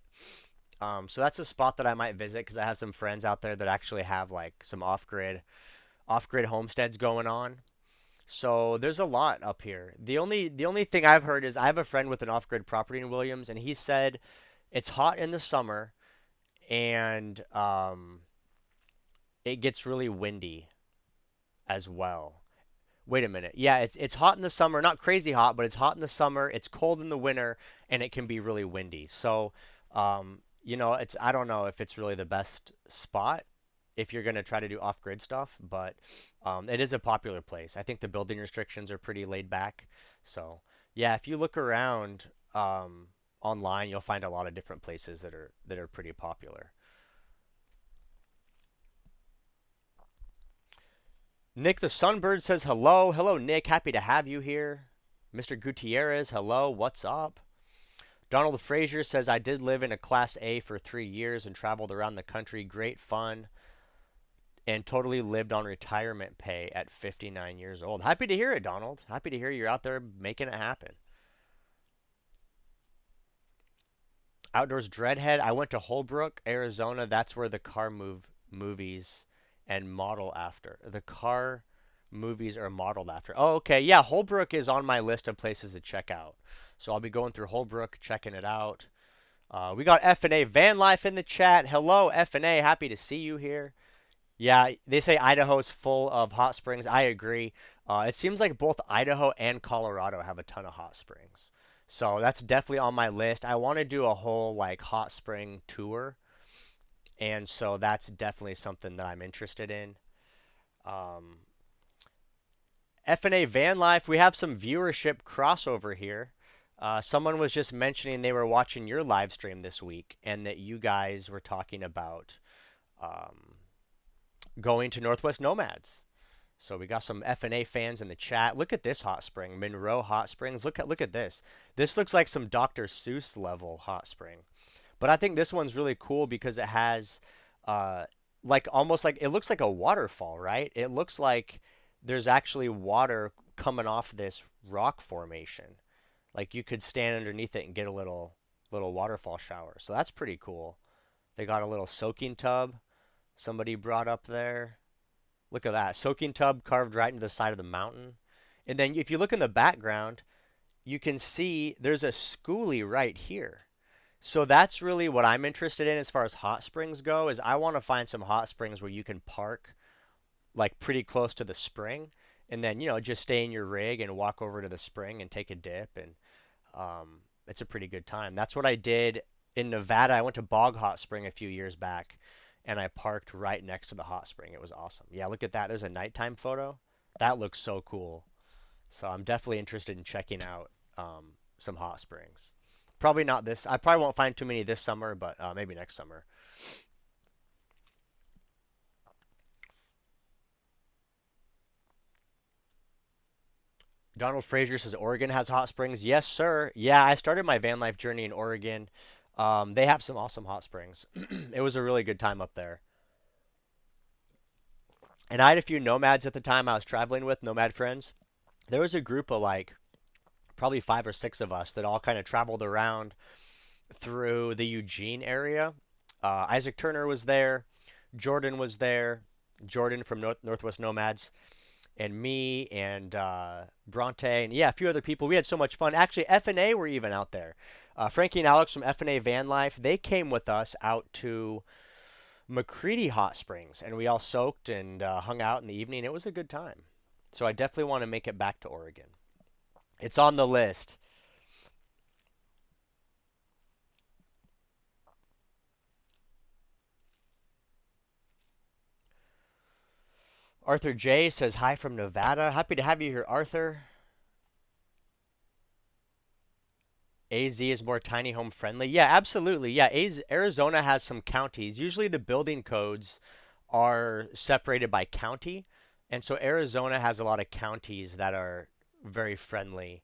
So that's a spot that I might visit because I have some friends out there that actually have like some off-grid homesteads going on. So there's a lot up here. The only thing I've heard is I have a friend with an off-grid property in Williams, and he said it's hot in the summer and it gets really windy as well. Wait a minute. Yeah, it's hot in the summer, not crazy hot, but it's hot in the summer. It's cold in the winter, and it can be really windy. So, it's I don't know if it's really the best spot if you're gonna try to do off-grid stuff, but it is a popular place. I think the building restrictions are pretty laid back. So, yeah, if you look around online, you'll find a lot of different places that are pretty popular. Nick the Sunbird says hello. Hello, Nick. Happy to have you here. Mr. Gutierrez, hello. What's up? Donald Frazier says I did live in a Class A for 3 years and traveled around the country. Great fun and totally lived on retirement pay at 59 years old. Happy to hear it, Donald. Happy to hear you're out there making it happen. Outdoors Dreadhead. I went to Holbrook, Arizona. That's where the car movies and model after. The car movies are modeled after. Oh, okay. Yeah, Holbrook is on my list of places to check out. So I'll be going through Holbrook, checking it out. We got F&A VanLife in the chat. Hello, F&A. Happy to see you here. Yeah, they say Idaho's full of hot springs. I agree. It seems like both Idaho and Colorado have a ton of hot springs. So that's definitely on my list. I want to do a whole like hot spring tour, and so that's definitely something that I'm interested in. Um, F&A Van Life, we have some viewership crossover here. Someone was just mentioning they were watching your live stream this week, and that you guys were talking about um, going to Northwest Nomads. So we got some F&A fans in the chat. Look at this hot spring, Monroe Hot Springs. Look at this. This looks like some Dr. Seuss level hot spring. But I think this one's really cool because it has like almost like it looks like a waterfall, right? It looks like there's actually water coming off this rock formation. Like you could stand underneath it and get a little waterfall shower. So that's pretty cool. They got a little soaking tub somebody brought up there. Look at that. Soaking tub carved right into the side of the mountain. And then if you look in the background, you can see there's a schoolie right here. So that's really what I'm interested in as far as hot springs go, is I want to find some hot springs where you can park like pretty close to the spring and then, just stay in your rig and walk over to the spring and take a dip, and it's a pretty good time. That's what I did in Nevada. I went to Bog Hot Spring a few years back and I parked right next to the hot spring. It was awesome. Yeah, look at that. There's a nighttime photo. That looks so cool. So I'm definitely interested in checking out some hot springs. Probably not this. I probably won't find too many this summer, but maybe next summer. Donald Frazier says Oregon has hot springs. Yes, sir. Yeah, I started my van life journey in Oregon. They have some awesome hot springs. It was a really good time up there. And I had a few nomads at the time I was traveling with, nomad friends. There was a group of like probably 5 or 6 of us that all kind of traveled around through the Eugene area. Isaac Turner was there. Jordan was there. Jordan from Northwest Nomads, and me and Bronte, and yeah, a few other people. We had so much fun. Actually, F&A were even out there. Frankie and Alex from F&A Van Life, they came with us out to McCready Hot Springs, and we all soaked and hung out in the evening. It was a good time. So I definitely want to make it back to Oregon. It's on the list. Arthur J says hi from Nevada. Happy to have you here, Arthur. AZ is more tiny home friendly. Yeah, absolutely. Yeah, Arizona has some counties. Usually the building codes are separated by county. And so Arizona has a lot of counties that are very friendly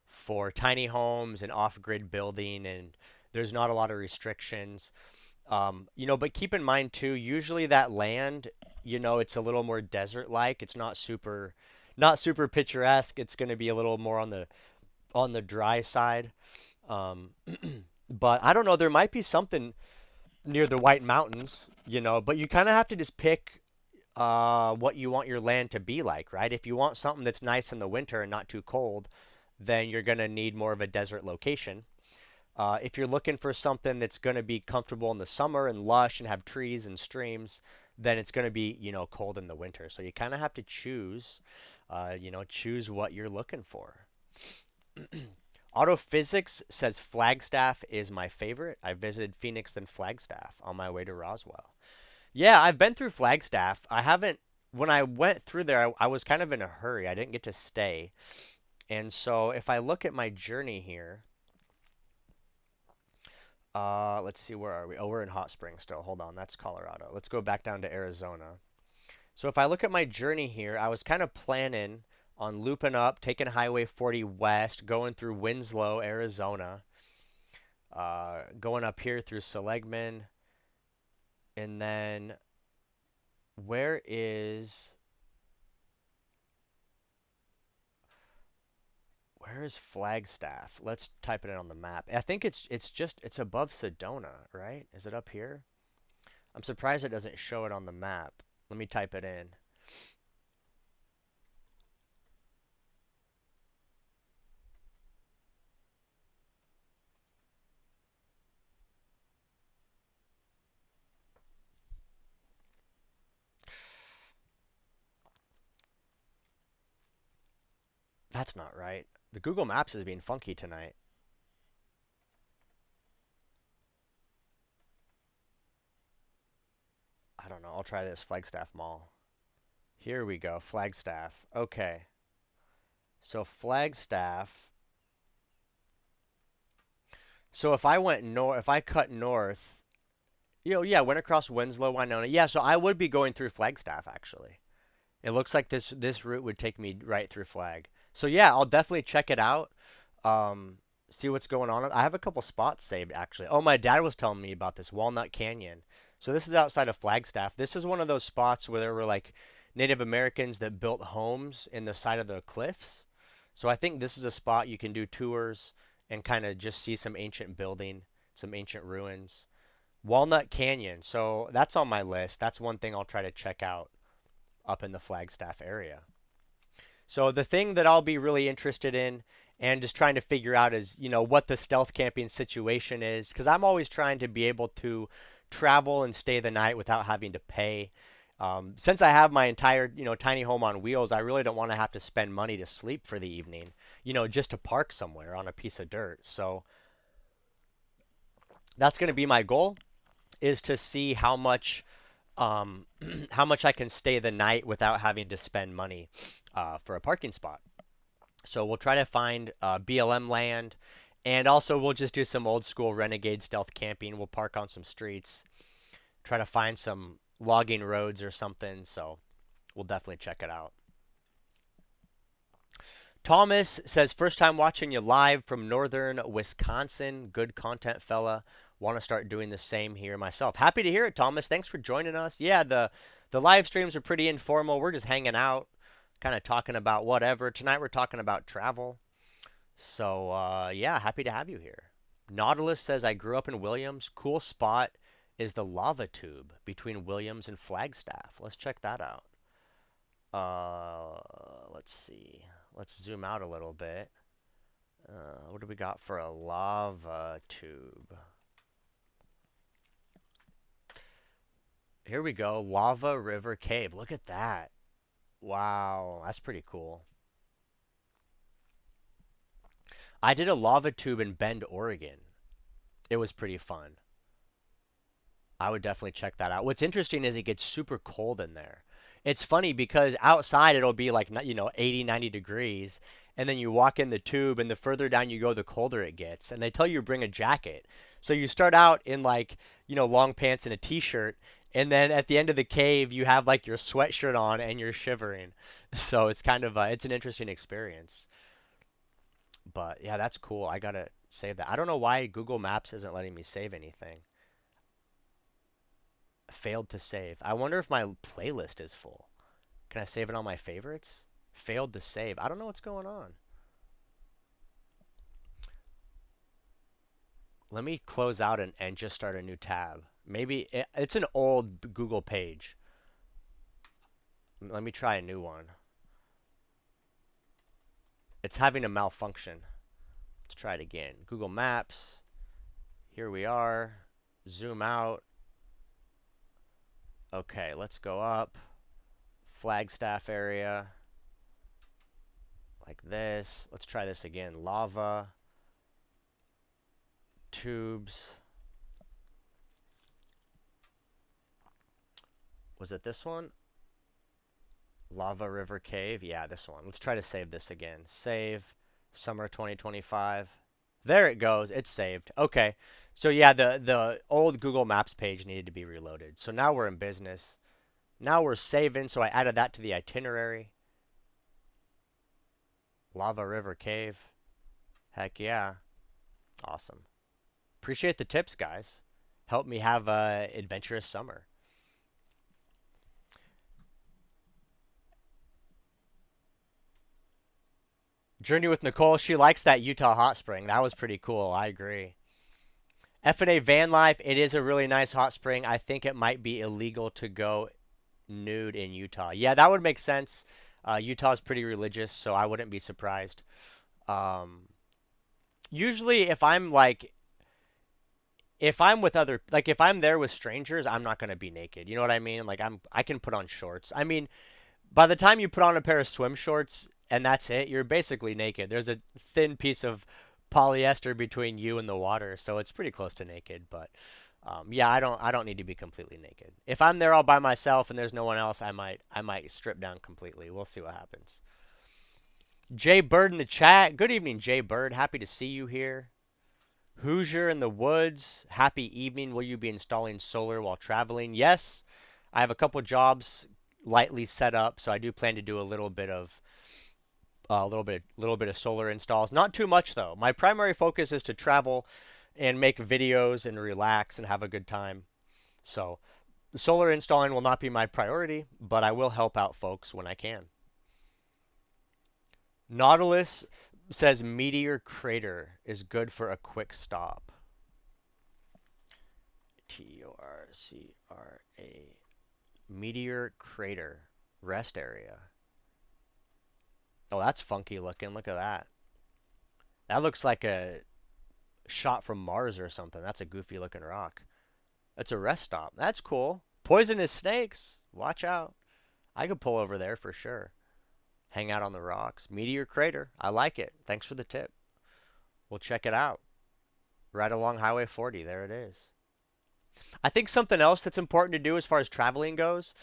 for tiny homes and off-grid building, and there's not a lot of restrictions. But keep in mind too, usually that land, it's a little more desert-like. It's not super picturesque. It's going to be a little more on the dry side. Um, but I don't know. There might be something near the White Mountains, you know. But you kind of have to just pick what you want your land to be like, right? If you want something that's nice in the winter and not too cold, then you're going to need more of a desert location. If you're looking for something that's going to be comfortable in the summer and lush and have trees and streams, then it's going to be, you know, cold in the winter. So you kind of have to choose, choose what you're looking for. Autophysics says Flagstaff is my favorite. I visited Phoenix then Flagstaff on my way to Roswell. Yeah, I've been through Flagstaff. I haven't, when I went through there, I was kind of in a hurry. I didn't get to stay. And so if I look at my journey here, let's see, where are we? Oh, we're in Hot Springs still. Hold on, that's Colorado. Let's go back down to Arizona. So if I look at my journey here, I was kind of planning on looping up, taking Highway 40 west, going through Winslow, Arizona, going up here through Seligman, and then where is where is Flagstaff? Let's type it in on the map. I think it's above Sedona, right? Is it up here? I'm surprised it doesn't show it on the map. Let me type it in. That's not right. The Google Maps is being funky tonight. I don't know. I'll try this Flagstaff Mall. Here we go. Flagstaff. Okay. So Flagstaff. So if I went north, if I cut north, yeah, went across Winslow, Winona. Yeah, so I would be going through Flagstaff actually. It looks like this route would take me right through Flag. So yeah, I'll definitely check it out. Um, See what's going on. I have a couple spots saved actually. Oh, my dad was telling me about this Walnut Canyon. So this is outside of Flagstaff. This is one of those spots where there were like Native Americans that built homes in the side of the cliffs. So I think this is a spot you can do tours and kind of just see some ancient building, some ancient ruins. Walnut Canyon. So that's on my list. That's one thing I'll try to check out up in the Flagstaff area. So the thing that I'll be really interested in and just trying to figure out is, what the stealth camping situation is, because I'm always trying to be able to travel and stay the night without having to pay. Since I have my entire, tiny home on wheels, I really don't want to have to spend money to sleep for the evening, just to park somewhere on a piece of dirt. So that's going to be my goal, is to see um, how much I can stay the night without having to spend money for a parking spot. So we'll try to find BLM land, and also we'll just do some old school renegade stealth camping. We'll park on some streets, try to find some logging roads or something. So we'll definitely check it out. Thomas says, first time watching you live from northern Wisconsin. Good content, fella. Want to start doing the same here myself. Happy to hear it, Thomas. Thanks for joining us. Yeah, the live streams are pretty informal. We're just hanging out, kind of talking about whatever. Tonight we're talking about travel. So, yeah, happy to have you here. Nautilus says, I grew up in Williams. Cool spot is the lava tube between Williams and Flagstaff. Let's check that out. Let's see. Let's zoom out a little bit. What do we got for a lava tube? Here we go. Lava River Cave. Look at that. Wow, that's pretty cool. I did a lava tube in Bend, Oregon. It was pretty fun. I would definitely check that out. What's interesting is it gets super cold in there. It's funny because outside it'll be like, 80, 90 degrees. And then you walk in the tube, and the further down you go, the colder it gets. And they tell you to bring a jacket. So you start out in like, long pants and a t-shirt. And then at the end of the cave, you have like your sweatshirt on and you're shivering. So it's kind of, it's an interesting experience. But yeah, that's cool. I gotta save that. I don't know why Google Maps isn't letting me save anything. Failed to save. I wonder if my playlist is full. Can I save it on my favorites? Failed to save. I don't know what's going on. Let me close out and just start a new tab. Maybe it's an old Google page. Let me try a new one. It's having a malfunction. Let's try it again. Google Maps. Here we are. Zoom out. Okay, let's go up. Flagstaff area. Like this. Let's try this again. Lava. Tubes. Was it this one? Lava River Cave. Yeah, this one. Let's try to save this again. Save. Summer 2025. There it goes. It's saved. Okay. So yeah, the old Google Maps page needed to be reloaded. So now we're in business. Now we're saving, so I added that to the itinerary. Lava River Cave. Heck yeah. Awesome. Appreciate the tips, guys. Help me have a adventurous summer. Journey with Nicole, she likes that Utah hot spring. That was pretty cool. I agree. F&A VanLife, it is a really nice hot spring. I think it might be illegal to go nude in Utah. Yeah, that would make sense. Utah's pretty religious, so I wouldn't be surprised. Um, Usually, if I'm with other, like if I'm there with strangers, I'm not gonna be naked. You know what I mean? Like I can put on shorts. I mean, by the time you put on a pair of swim shorts and that's it, you're basically naked. There's a thin piece of polyester between you and the water, so it's pretty close to naked. But yeah, I don't need to be completely naked. If I'm there all by myself and there's no one else, I might strip down completely. We'll see what happens. Jay Bird in the chat. Good evening, Jay Bird. Happy to see you here. Hoosier in the woods. Happy evening. Will you be installing solar while traveling? Yes. I have a couple jobs lightly set up, so I do plan to do a little bit of solar installs. Not too much though. My primary focus is to travel and make videos and relax and have a good time. So the solar installing will not be my priority, but I will help out folks when I can. Nautilus says Meteor Crater is good for a quick stop. Torcra. Meteor Crater. Rest area. Oh, that's funky looking. Look at that. That looks like a shot from Mars or something. That's a goofy looking rock. That's a rest stop. That's cool. Poisonous snakes. Watch out. I could pull over there for sure. Hang out on the rocks. Meteor Crater. I like it. Thanks for the tip. We'll check it out. Right along Highway 40. There it is. I think something else that's important to do as far as traveling goes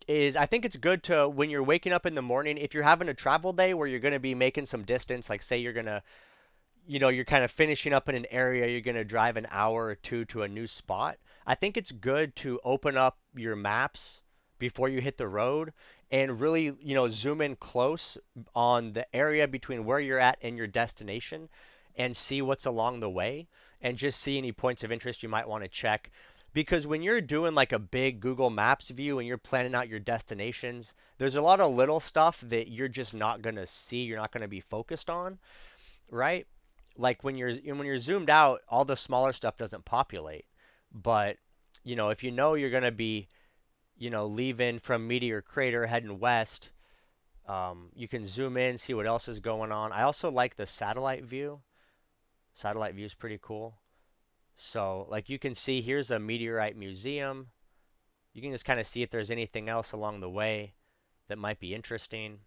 is I think it's good to, when you're waking up in the morning, if you're having a travel day where you're going to be making some distance, like say you're going to, you're kind of finishing up in an area, you're going to drive an hour or two to a new spot. I think it's good to open up your maps before you hit the road and really, zoom in close on the area between where you're at and your destination and see what's along the way and just see any points of interest you might want to check. Because when you're doing like a big Google Maps view and you're planning out your destinations, there's a lot of little stuff that you're just not going to see, you're not going to be focused on, right? Like when you're zoomed out, all the smaller stuff doesn't populate. But, if you're going to be, leaving from Meteor Crater heading west, you can zoom in, see what else is going on. I also like the satellite view. Satellite view is pretty cool. So, like you can see, here's a meteorite museum. You can just kind of see if there's anything else along the way that might be interesting.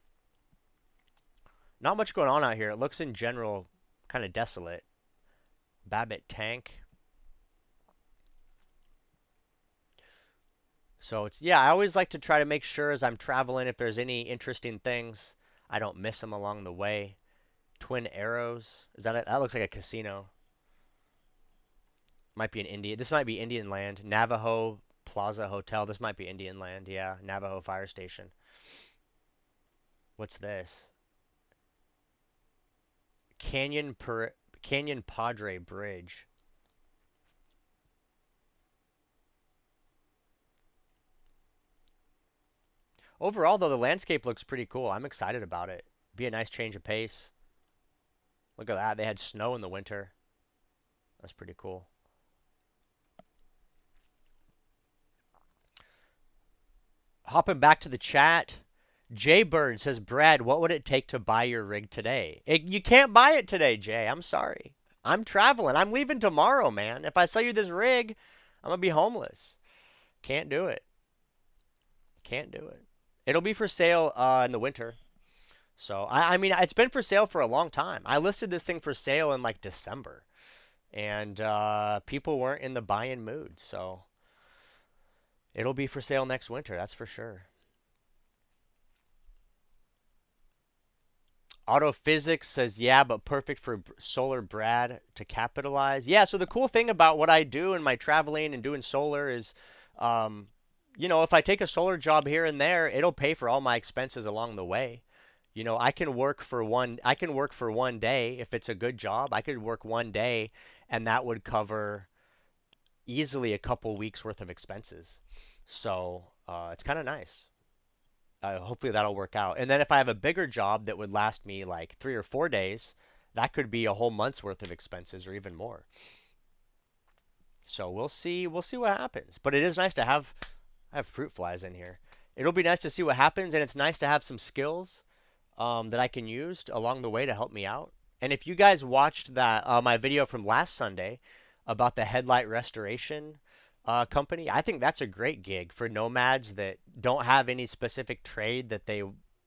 Not much going on out here. It looks in general kind of desolate. Babbitt Tank. So I always like to try to make sure as I'm traveling, if there's any interesting things, I don't miss them along the way. Twin Arrows. Is that it? That looks like a casino. Might be an Indian. This might be Indian land. Navajo Plaza Hotel. This might be Indian land. Yeah, Navajo Fire Station. What's this? Canyon Padre Bridge. Overall, though, the landscape looks pretty cool. I'm excited about it. Be a nice change of pace. Look at that. They had snow in the winter. That's pretty cool. Hopping back to the chat, Jaybird says, Brad, what would it take to buy your rig today? You can't buy it today, Jay. I'm sorry. I'm traveling. I'm leaving tomorrow, man. If I sell you this rig, I'm going to be homeless. Can't do it. Can't do it. It'll be for sale in the winter. So, I mean, it's been for sale for a long time. I listed this thing for sale in like December, and people weren't in the buy-in mood. So, it'll be for sale next winter, that's for sure. Autophysics says, yeah, but perfect for solar Brad to capitalize. Yeah, so the cool thing about what I do in my traveling and doing solar is, um, if I take a solar job here and there, it'll pay for all my expenses along the way. I can work for one day if it's a good job. I could work one day and that would cover easily a couple weeks worth of expenses. So, it's kind of nice. Hopefully that'll work out. And then if I have a bigger job that would last me like 3 or 4 days, that could be a whole month's worth of expenses or even more. So we'll see. We'll see what happens. But it is nice to have I have fruit flies in here. It'll be nice to see what happens, and it's nice to have some skills that I can use along the way to help me out. And if you guys watched that my video from last Sunday about the headlight restoration company, I think that's a great gig for nomads that don't have any specific trade that they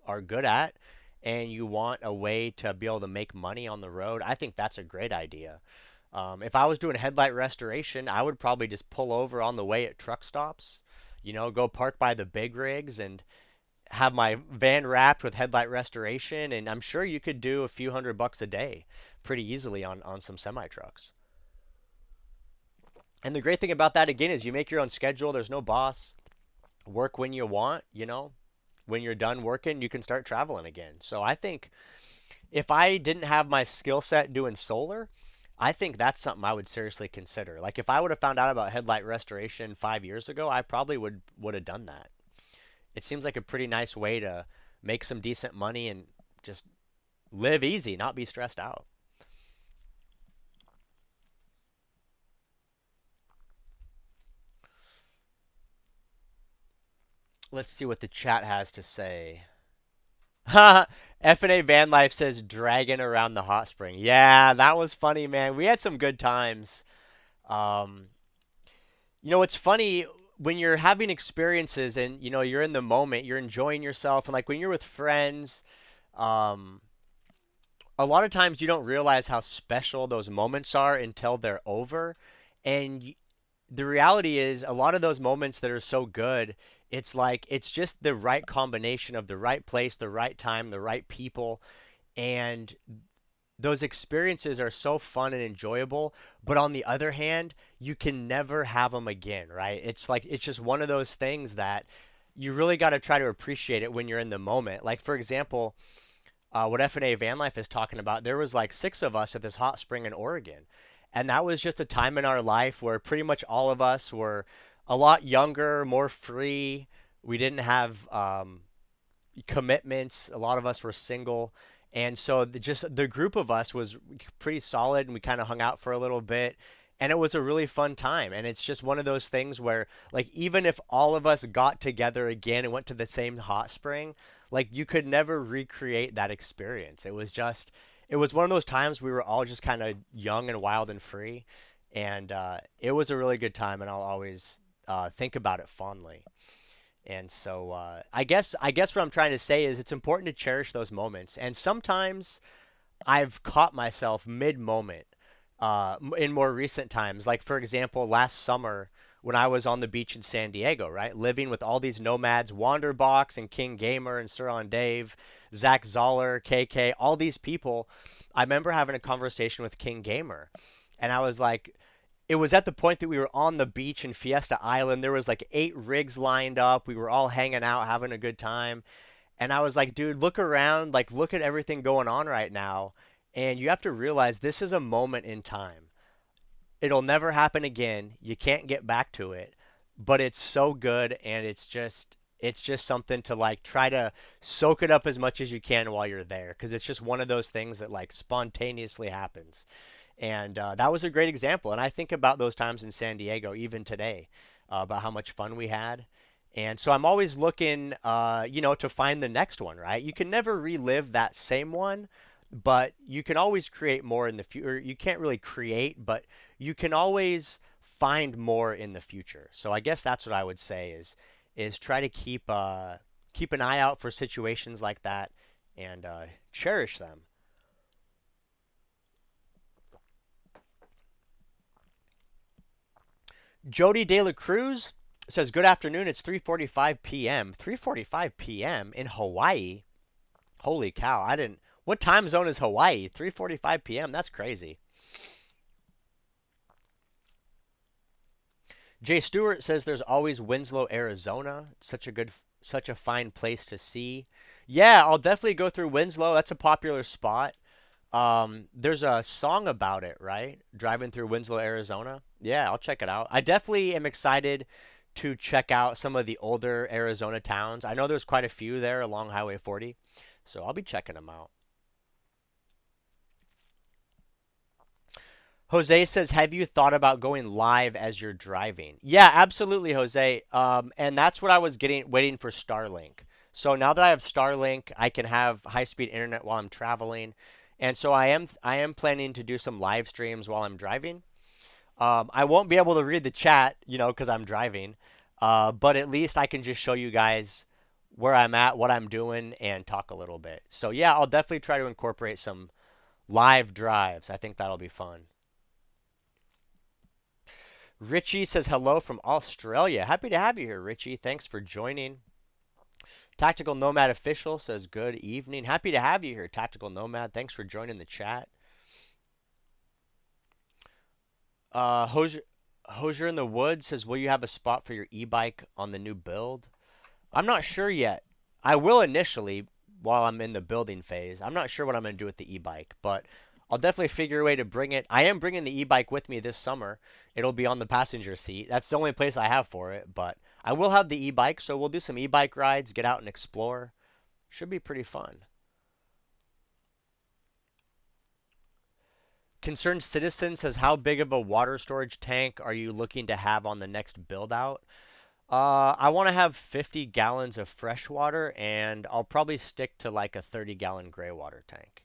are good at, and you want a way to be able to make money on the road. I think that's a great idea. If I was doing headlight restoration, I would probably just pull over on the way at truck stops, go park by the big rigs and have my van wrapped with headlight restoration, and I'm sure you could do a few $100 a day pretty easily on some semi trucks. And the great thing about that again is you make your own schedule. There's no boss. Work when you want. When you're done working, you can start traveling again. So I think if I didn't have my skill set doing solar, I think that's something I would seriously consider. Like if I would have found out about headlight restoration 5 years ago, I probably would have done that. It seems like a pretty nice way to make some decent money and just live easy, not be stressed out. Let's see what the chat has to say. F&A Van Life says dragging around the hot spring. Yeah, that was funny, man. We had some good times. Um, it's funny when you're having experiences and you're in the moment, you're enjoying yourself, and like when you're with friends, um, a lot of times you don't realize how special those moments are until they're over. And the reality is, a lot of those moments that are so good, it's like it's just the right combination of the right place, the right time, the right people, and those experiences are so fun and enjoyable. But on the other hand, you can never have them again, right? It's like it's just one of those things that you really got to try to appreciate it when you're in the moment. Like for example, what F&A Van Life is talking about, there was like 6 of us at this hot spring in Oregon. And that was just a time in our life where pretty much all of us were a lot younger, more free. We didn't have commitments. A lot of us were single. And so just the group of us was pretty solid, and we kind of hung out for a little bit. And it was a really fun time. And it's just one of those things where, like, even if all of us got together again and went to the same hot spring, like, you could never recreate that experience. It was one of those times we were all just kind of young and wild and free. And it was a really good time, and I'll always think about it fondly. And so I guess what I'm trying to say is it's important to cherish those moments. And sometimes I've caught myself mid-moment in more recent times. Like, for example, last summer when I was on the beach in San Diego, right? Living with all these nomads, Wanderbox and King Gamer and Sir on Dave, Zach Zoller, KK, all these people. I remember having a conversation with King Gamer, and I was like, it was at the point that we were on the beach in Fiesta Island. There was like 8 rigs lined up. We were all hanging out, having a good time. And I was like, dude, look around, like look at everything going on right now. And you have to realize this is a moment in time. It'll never happen again. You can't get back to it. But it's so good, and It's just something to like try to soak it up as much as you can while you're there because it's just one of those things that like spontaneously happens. And that was a great example. And I think about those times in San Diego even today about how much fun we had. And so I'm always looking, to find the next one, right? You can never relive that same one, but you can always create more in the future. You can't really create, but you can always find more in the future. So I guess that's what I would say is try to keep an eye out for situations like that and cherish them. Jody De La Cruz says, "Good afternoon. It's 3:45 p.m. 3:45 p.m. in Hawaii. Holy cow! I didn't. What time zone is Hawaii? 3:45 p.m. That's crazy." Jay Stewart says, "There's always Winslow, Arizona. Such a fine place to see." Yeah, I'll definitely go through Winslow. That's a popular spot. There's a song about it, right? Driving through Winslow, Arizona. Yeah, I'll check it out. I definitely am excited to check out some of the older Arizona towns. I know there's quite a few there along Highway 40, so I'll be checking them out. Jose says, "Have you thought about going live as you're driving?" Yeah, absolutely, Jose. And that's what I was waiting for Starlink. So now that I have Starlink, I can have high-speed internet while I'm traveling, and so I am planning to do some live streams while I'm driving. I won't be able to read the chat, because I'm driving, but at least I can just show you guys where I'm at, what I'm doing, and talk a little bit. So yeah, I'll definitely try to incorporate some live drives. I think that'll be fun. Richie says hello from Australia. Happy to have you here, Richie. Thanks for joining. Tactical Nomad Official says good evening. Happy to have you here, Tactical Nomad. Thanks for joining the chat. Hosier in the Woods says, will you have a spot for your e-bike on the new build? I'm not sure yet. I will initially while I'm in the building phase. I'm not sure what I'm going to do with the e-bike, but I'll definitely figure a way to bring it. I am bringing the e-bike with me this summer. It'll be on the passenger seat. That's the only place I have for it, but I will have the e-bike, so we'll do some e-bike rides, get out and explore. Should be pretty fun. Concerned Citizen says, how big of a water storage tank are you looking to have on the next build out? I want to have 50 gallons of fresh water, and I'll probably stick to like a 30-gallon gray water tank.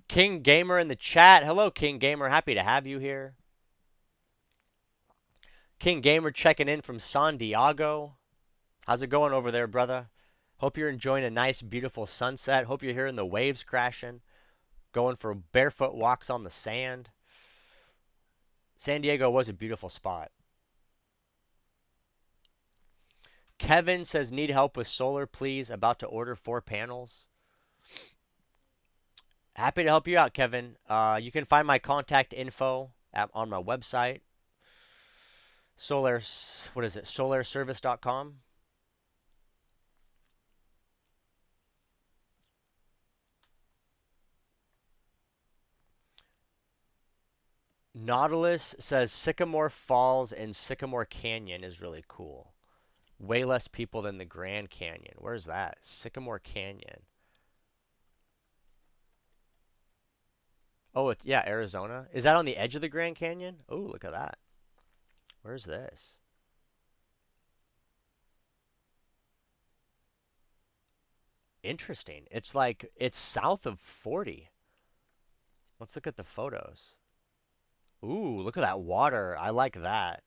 King Gamer in the chat. Hello, King Gamer. Happy to have you here. King Gamer checking in from San Diego. How's it going over there, brother? Hope you're enjoying a nice, beautiful sunset. Hope you're hearing the waves crashing. Going for barefoot walks on the sand. San Diego was a beautiful spot. Kevin says, need help with solar, please. About to order 4 panels. Happy to help you out, Kevin. You can find my contact info on my website. What is it? Solarservice.com. Nautilus says Sycamore Falls and Sycamore Canyon is really cool. Way less people than the Grand Canyon. Where's that? Sycamore Canyon. Oh, it's yeah, Arizona. Is that on the edge of the Grand Canyon? Oh, look at that. Where's this? Interesting. It's south of 40. Let's look at the photos. Ooh, look at that water. I like that.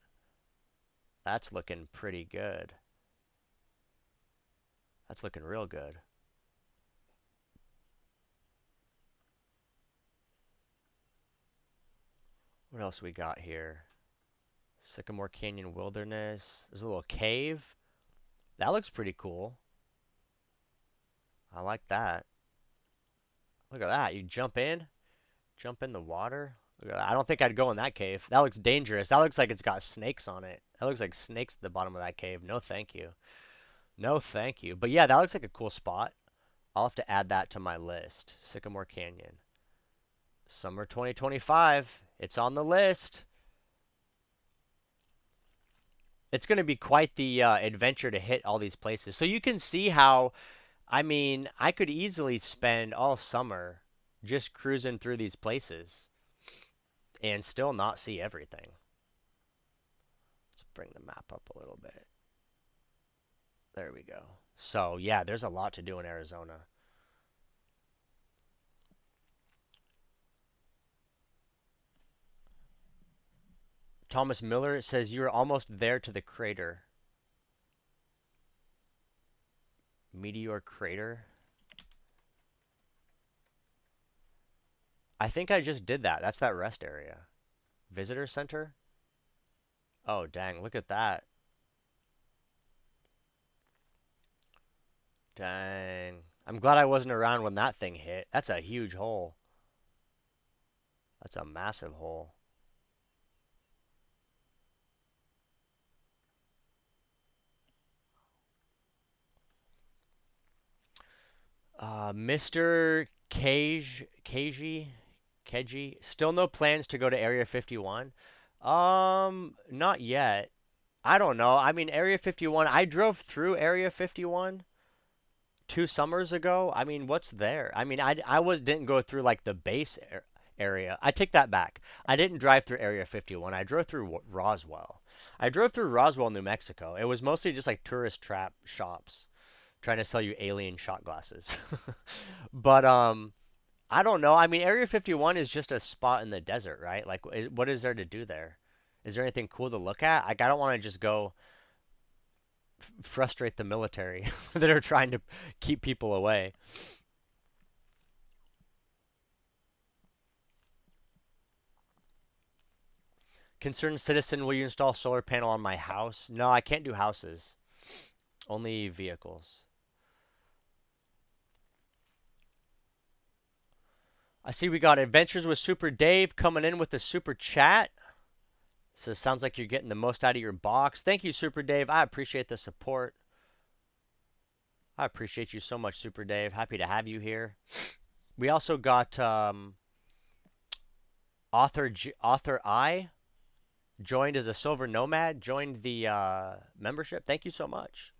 That's looking pretty good. That's looking real good. What else we got here? Sycamore Canyon Wilderness. There's a little cave. That looks pretty cool. I like that. Look at that. You jump in the water. Look at that. I don't think I'd go in that cave. That looks dangerous. That looks like it's got snakes on it. That looks like snakes at the bottom of that cave. No, thank you. No, thank you. But yeah, that looks like a cool spot. I'll have to add that to my list. Sycamore Canyon. Summer 2025. It's on the list. It's going to be quite the adventure to hit all these places. So you can see how, I mean, I could easily spend all summer just cruising through these places and still not see everything. Let's bring the map up a little bit. There we go. So, yeah, there's a lot to do in Arizona. Thomas Miller says you're almost there to the crater. Meteor crater? I think I just did that. That's that rest area. Visitor center? Oh, dang. Look at that. Dang. I'm glad I wasn't around when that thing hit. That's a huge hole. That's a massive hole. Mr. Keji, still no plans to go to Area 51? Not yet. I don't know. I mean, Area 51, I drove through Area 51 2 summers ago. I mean, what's there? I mean, I didn't go through like the area. I take that back. I didn't drive through Area 51. I drove through Roswell. I drove through Roswell, New Mexico. It was mostly just like tourist trap shops trying to sell you alien shot glasses. But I don't know. I mean, Area 51 is just a spot in the desert, right? Like, what is there to do there? Is there anything cool to look at? Like, I don't want to just go frustrate the military that are trying to keep people away. Concerned citizen, will you install solar panel on my house? No, I can't do houses. Only vehicles. I see we got Adventures with Super Dave coming in with a super chat. So it sounds like you're getting the most out of your box. Thank you, Super Dave. I appreciate the support. I appreciate you so much, Super Dave. Happy to have you here. We also got Author I joined as a Silver Nomad. Joined the membership. Thank you so much.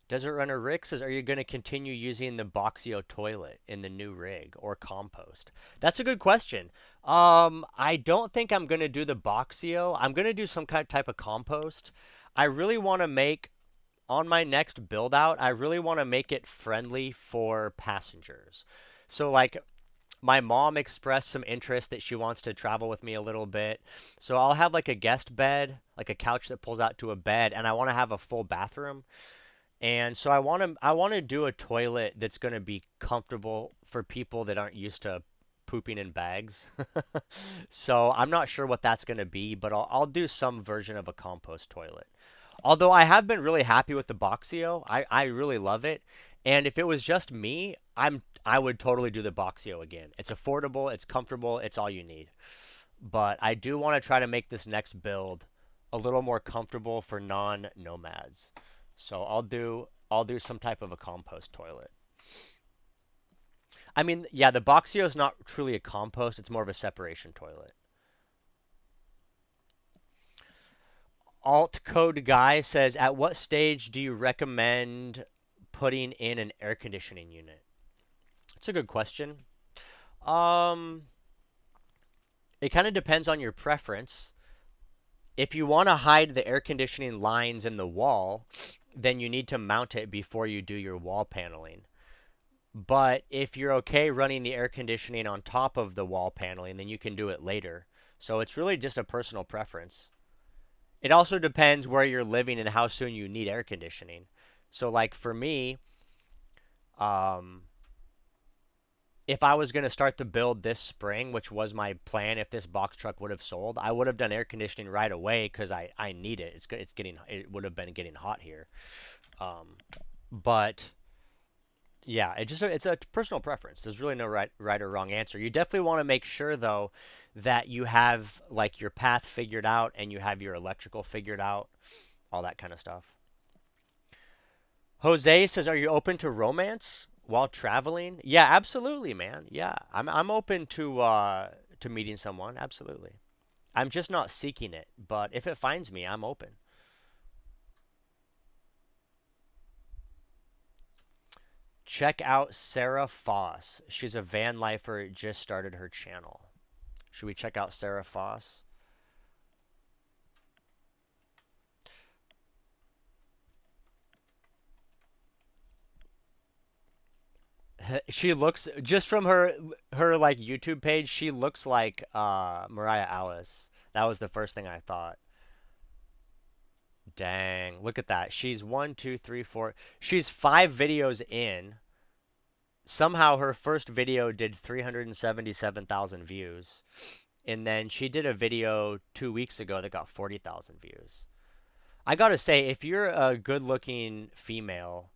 Desert Runner Rick says, are you going to continue using the Boxio toilet in the new rig or compost? That's a good question. I don't think I'm going to do the Boxio. I'm going to do some kind of type of compost. I really want to make, on my next build out, I really want to make it friendly for passengers. So like my mom expressed some interest that she wants to travel with me a little bit. So I'll have like a guest bed, like a couch that pulls out to a bed, and I want to have a full bathroom. And so I want to do a toilet that's going to be comfortable for people that aren't used to pooping in bags. So I'm not sure what that's going to be, but I'll do some version of a compost toilet. Although I have been really happy with the Boxio. I really love it. And if it was just me, I would totally do the Boxio again. It's affordable, it's comfortable, it's all you need. But I do want to try to make this next build a little more comfortable for non-nomads. So I'll do some type of a compost toilet. I mean, yeah, the Boxio is not truly a compost, it's more of a separation toilet. Alt code guy says, at what stage do you recommend putting in an air conditioning unit? That's a good question. Um, it kind of depends on your preference. If you want to hide the air conditioning lines in the wall, then you need to mount it before you do your wall paneling. But if you're okay running the air conditioning on top of the wall paneling, then you can do it later. So it's really just a personal preference. It also depends where you're living and how soon you need air conditioning. So like for me, um, if I was going to start to build this spring, which was my plan if this box truck would have sold, I would have done air conditioning right away because I need it. It would have been getting hot here. But yeah, it's a personal preference. There's really no right or wrong answer. You definitely want to make sure though that you have like your path figured out and you have your electrical figured out, all that kind of stuff. Jose says, "Are you open to romance while traveling?" Yeah, absolutely, man. Yeah, I'm open to meeting someone. Absolutely. I'm just not seeking it, but if it finds me, I'm open. Check out Sarah Foss. She's a van lifer, just started her channel. Should we check out Sarah Foss? She looks just from her like YouTube page, she looks like Mariah Alice. That was the first thing I thought. Dang, look at that. She's one, two, three, four. She's 5 videos in. Somehow her first video did 377,000 views. And then she did a video 2 weeks ago that got 40,000 views. I gotta say, if you're a good looking female,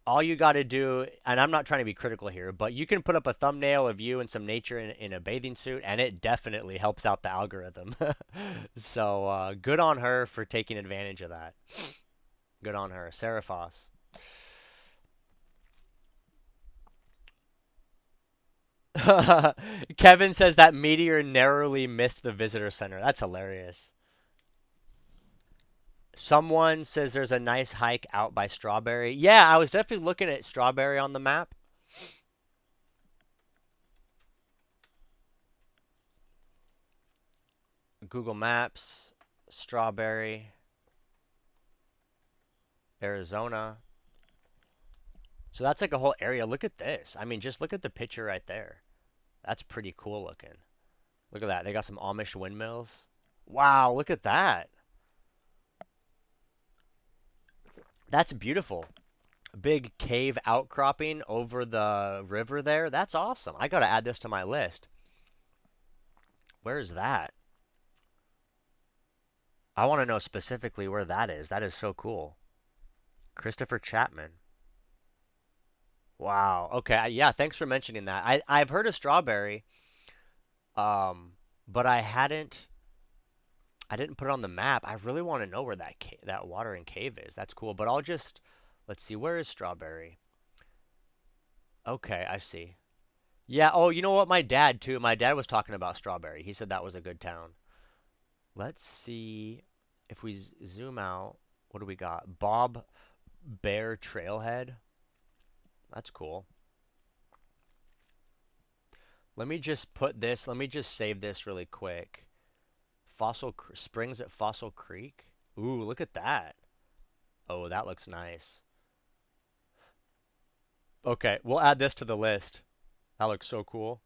all you gotta do, and I'm not trying to be critical here, but you can put up a thumbnail of you and some nature in a bathing suit, and it definitely helps out the algorithm. So good on her for taking advantage of that. Good on her. Sarah Foss. Kevin says that meteor narrowly missed the visitor center. That's hilarious. Someone says there's a nice hike out by Strawberry. Yeah, I was definitely looking at Strawberry on the map. Google Maps, Strawberry, Arizona. So that's like a whole area. Look at this. I mean, just look at the picture right there. That's pretty cool looking. Look at that. They got some Amish windmills. Wow, look at that. That's beautiful. Big cave outcropping over the river there. That's awesome. I gotta add this to my list. Where is that? I want to know specifically where that is. That is so cool. Christopher Chapman. Wow. Okay. Yeah. Thanks for mentioning that. I've heard of Strawberry, but I didn't put it on the map. I really want to know where that watering cave is. That's cool. But let's see. Where is Strawberry? Okay, I see. Yeah. Oh, you know what? My dad too. My dad was talking about Strawberry. He said that was a good town. Let's see if we zoom out. What do we got? Bob Bear Trailhead. That's cool. Let me just save this really quick. Springs at Fossil Creek. Ooh, look at that. Oh, that looks nice. Okay, we'll add this to the list. That looks so cool.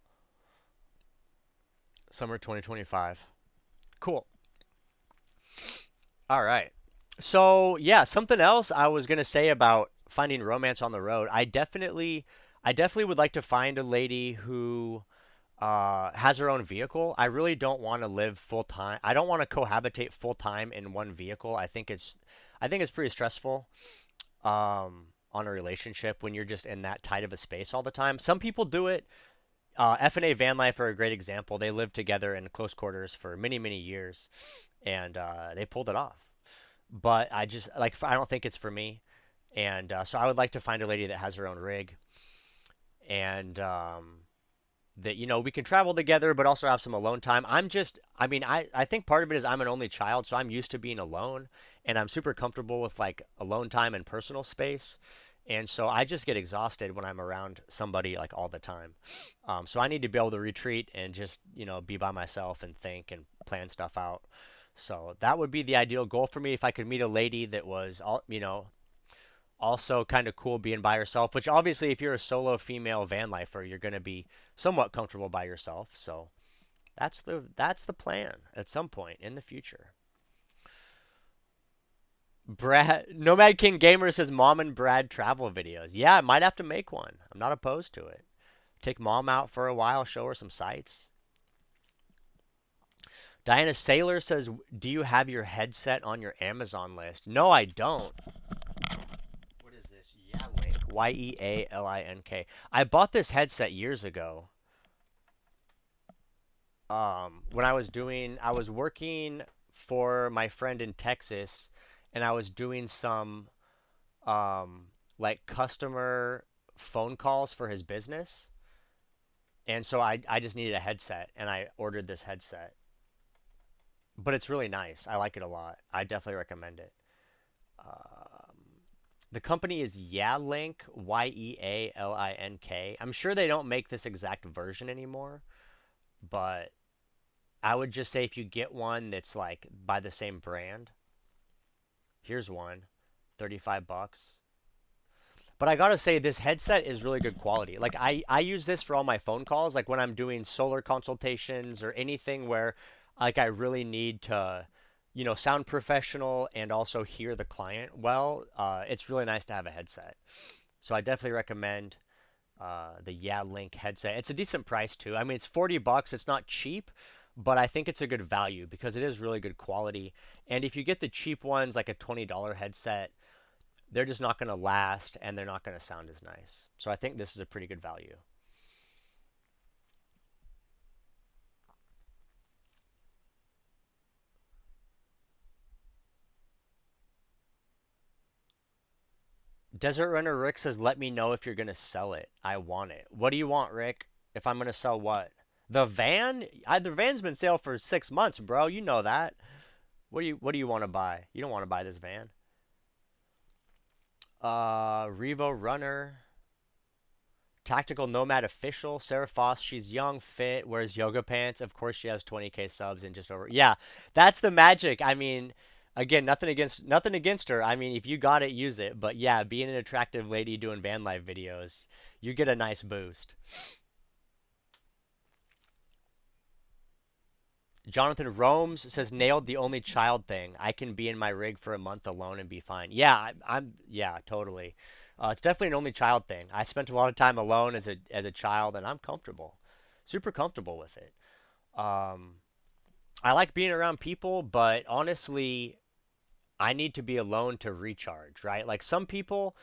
Summer 2025. Cool. All right. So, yeah, something else I was going to say about finding romance on the road. I definitely would like to find a lady who has her own vehicle. I really don't want to live full time. I don't want to cohabitate full time in one vehicle. I think it's pretty stressful on a relationship when you're just in that tight of a space all the time. Some people do it. F&A Van Life are a great example. They lived together in close quarters for many, many years, and they pulled it off. But I don't think it's for me. And so I would like to find a lady that has her own rig, and that we can travel together but also have some alone time. I mean, I think part of it is I'm an only child, so I'm used to being alone, and I'm super comfortable with like alone time and personal space. And so I just get exhausted when I'm around somebody like all the time. So I need to be able to retreat and just be by myself and think and plan stuff out. So that would be the ideal goal for me if I could meet a lady that was also kind of cool being by herself, which obviously if you're a solo female van lifer, you're going to be somewhat comfortable by yourself. So that's the plan at some point in the future. Brad Nomad King Gamer says mom and Brad travel videos. Yeah, I might have to make one. I'm not opposed to it. Take mom out for a while, show her some sights. Diana Saylor says, "Do you have your headset on your Amazon list?" No, I don't. What is this? Yealink. Yealink. I bought this headset years ago. When I was working for my friend in Texas, and I was doing some like customer phone calls for his business. And so I just needed a headset, and I ordered this headset. But it's really nice. I like it a lot. I definitely recommend it. The company is YeaLink, YeaLink. I'm sure they don't make this exact version anymore, but I would just say if you get one that's like by the same brand, here's one, 35 bucks. But I gotta say, this headset is really good quality. Like I use this for all my phone calls, like when I'm doing solar consultations or anything where like I really need to, sound professional and also hear the client well. It's really nice to have a headset. So I definitely recommend the Yeah Link headset. It's a decent price too. I mean, it's 40 bucks. It's not cheap, but I think it's a good value because it is really good quality. And if you get the cheap ones, like a $20 headset, they're just not going to last and they're not going to sound as nice. So I think this is a pretty good value. Desert Runner Rick says, "Let me know if you're going to sell it. I want it." What do you want, Rick? If I'm going to sell what? The van? The van's been sale for 6 months, bro. You know that. What do you want to buy? You don't want to buy this van. Revo Runner. Tactical Nomad Official, Sarah Foss, she's young, fit, wears yoga pants. Of course, she has 20K subs and just over. Yeah, that's the magic. I mean, again, nothing against her. I mean, if you got it, use it. But yeah, being an attractive lady doing van life videos, you get a nice boost. Jonathan Romes says nailed the only child thing. I can be in my rig for a month alone and be fine. Yeah, I'm yeah, totally. It's definitely an only child thing. I spent a lot of time alone as a child, and I'm comfortable, super comfortable with it. Um, I like being around people, but honestly, I need to be alone to recharge, right? Like some people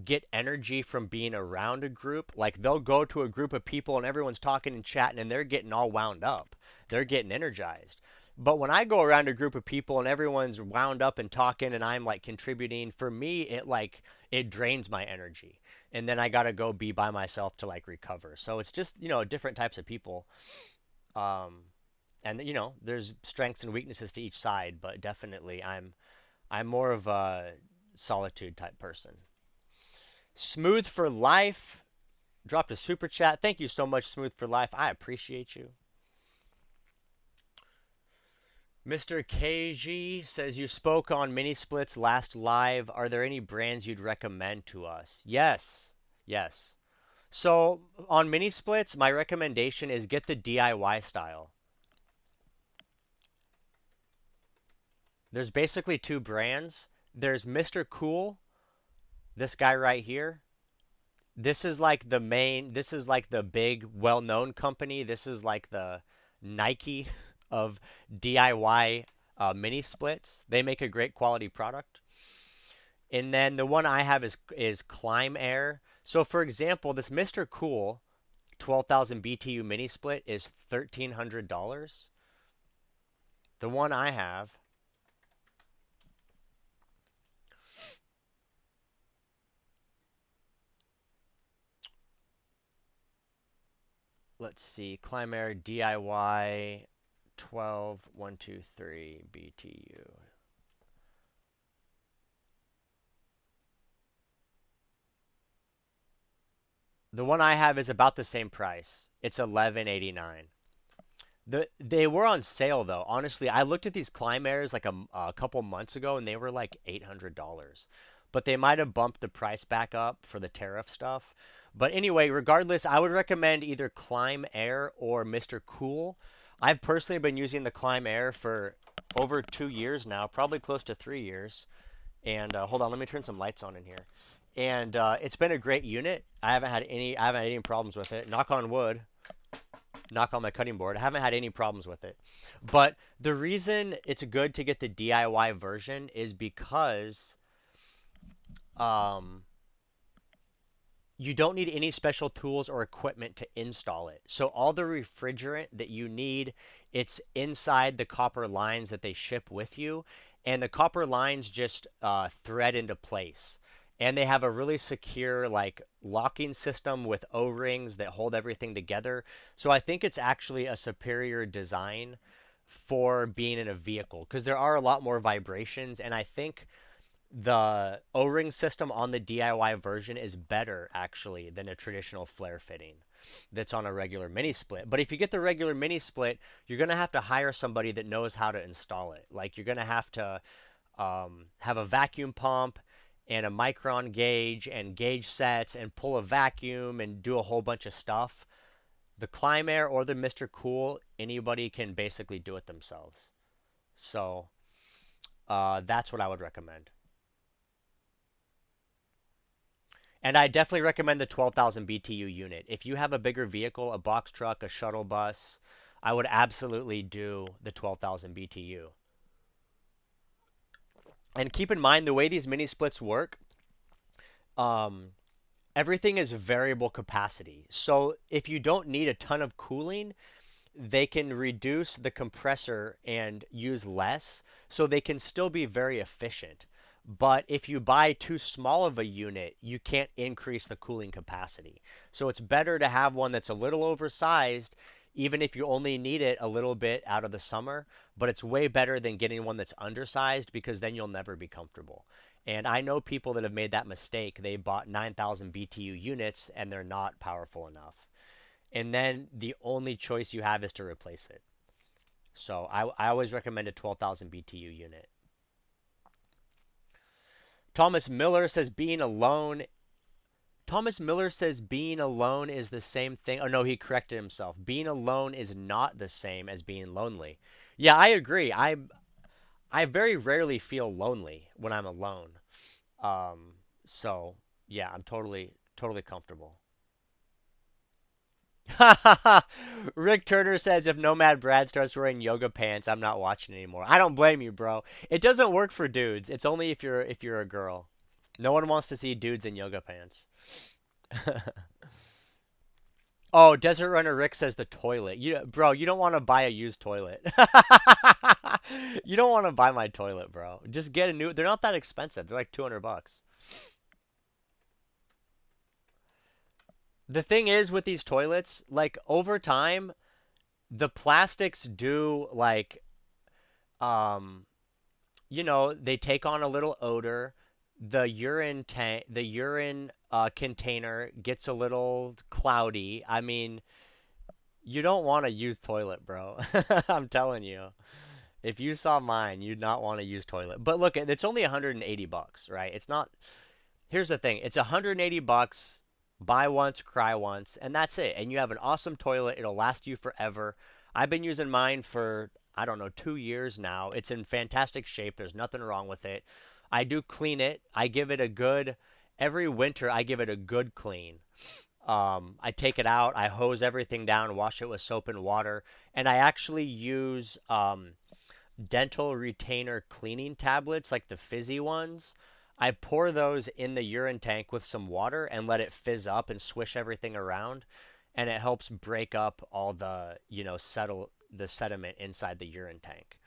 get energy from being around a group. Like they'll go to a group of people and everyone's talking and chatting and they're getting all wound up. They're getting energized. But when I go around a group of people and everyone's wound up and talking and I'm like contributing, for me it drains my energy. And then I got to go be by myself to like recover. So it's just, different types of people. Um and there's strengths and weaknesses to each side, but definitely I'm more of a solitude type person. Smooth for Life dropped a super chat. Thank you so much, Smooth for Life. I appreciate you. Mr. KG says you spoke on mini splits last live. Are there any brands you'd recommend to us? Yes. Yes. So on mini splits, my recommendation is get the DIY style. There's basically two brands. There's Mr. Cool, this guy right here. This is like the big well-known company. This is like the Nike of DIY mini splits. They make a great quality product. And then the one I have is Climb Air. So for example, this Mr. Cool 12,000 BTU mini split is $1,300. The one I have, let's see, Climb Air DIY 12123 BTU. The one I have is about the same price. It's 11.89. They were on sale though. Honestly, I looked at these Climb Airs like a couple months ago and they were like $800. But they might have bumped the price back up for the tariff stuff. But anyway, regardless, I would recommend either Climb Air or Mr. Cool. I've personally been using the Climb Air for over 2 years now, probably close to 3 years. And hold on, let me turn some lights on in here. And it's been a great unit. I haven't had any problems with it. Knock on wood. Knock on my cutting board. I haven't had any problems with it. But the reason it's good to get the DIY version is because um, you don't need any special tools or equipment to install it. So all the refrigerant that you need, it's inside the copper lines that they ship with you, and the copper lines just thread into place. and they have a really secure like locking system with O-rings that hold everything together. So I think it's actually a superior design for being in a vehicle because there are a lot more vibrations, and I think the O-ring system on the DIY version is better actually than a traditional flare fitting that's on a regular mini split. But if you get the regular mini split, you're going to have to hire somebody that knows how to install it. Like you're going to have a vacuum pump and a micron gauge and gauge sets and pull a vacuum and do a whole bunch of stuff. The Climb Air or the Mr. Cool, anybody can basically do it themselves. So that's what I would recommend. And I definitely recommend the 12,000 BTU unit. If you have a bigger vehicle, a box truck, a shuttle bus, I would absolutely do the 12,000 BTU. And keep in mind the way these mini splits work, um, everything is variable capacity. So if you don't need a ton of cooling, they can reduce the compressor and use less, so they can still be very efficient. But if you buy too small of a unit, you can't increase the cooling capacity. So it's better to have one that's a little oversized, even if you only need it a little bit out of the summer. But it's way better than getting one that's undersized because then you'll never be comfortable. And I know people that have made that mistake. They bought 9,000 BTU units and they're not powerful enough, and then the only choice you have is to replace it. So I always recommend a 12,000 BTU unit. Thomas Miller says being alone. Thomas Miller says being alone is the same thing. Oh no, he corrected himself. Being alone is not the same as being lonely. Yeah, I agree. I very rarely feel lonely when I'm alone. So yeah, I'm totally comfortable. Rick Turner says if Nomad Brad starts wearing yoga pants, I'm not watching anymore. I don't blame you, bro. It doesn't work for dudes. It's only if you're a girl. No one wants to see dudes in yoga pants. Oh, Desert Runner Rick says the toilet. Bro, you don't want to buy a used toilet. You don't want to buy my toilet, bro. Just get a new. They're not that expensive. They're like 200 bucks. The thing is with these toilets, like over time, the plastics do like um they take on a little odor. The urine container gets a little cloudy. I mean, you don't want to use toilet, bro. I'm telling you. If you saw mine, you'd not want to use toilet. But look, it's only 180 bucks, right? It's not. Here's the thing. It's 180 bucks. Buy once, cry once, and that's it. And you have an awesome toilet. It'll last you forever. I've been using mine for, I don't know, 2 years now. It's in fantastic shape. There's nothing wrong with it. I do clean it. I give it a good, every winter, I give it a good clean. I take it out, I hose everything down, wash it with soap and water, and I actually use dental retainer cleaning tablets, like the fizzy ones. I pour those in the urine tank with some water and let it fizz up and swish everything around, and it helps break up all the, settle the sediment inside the urine tank.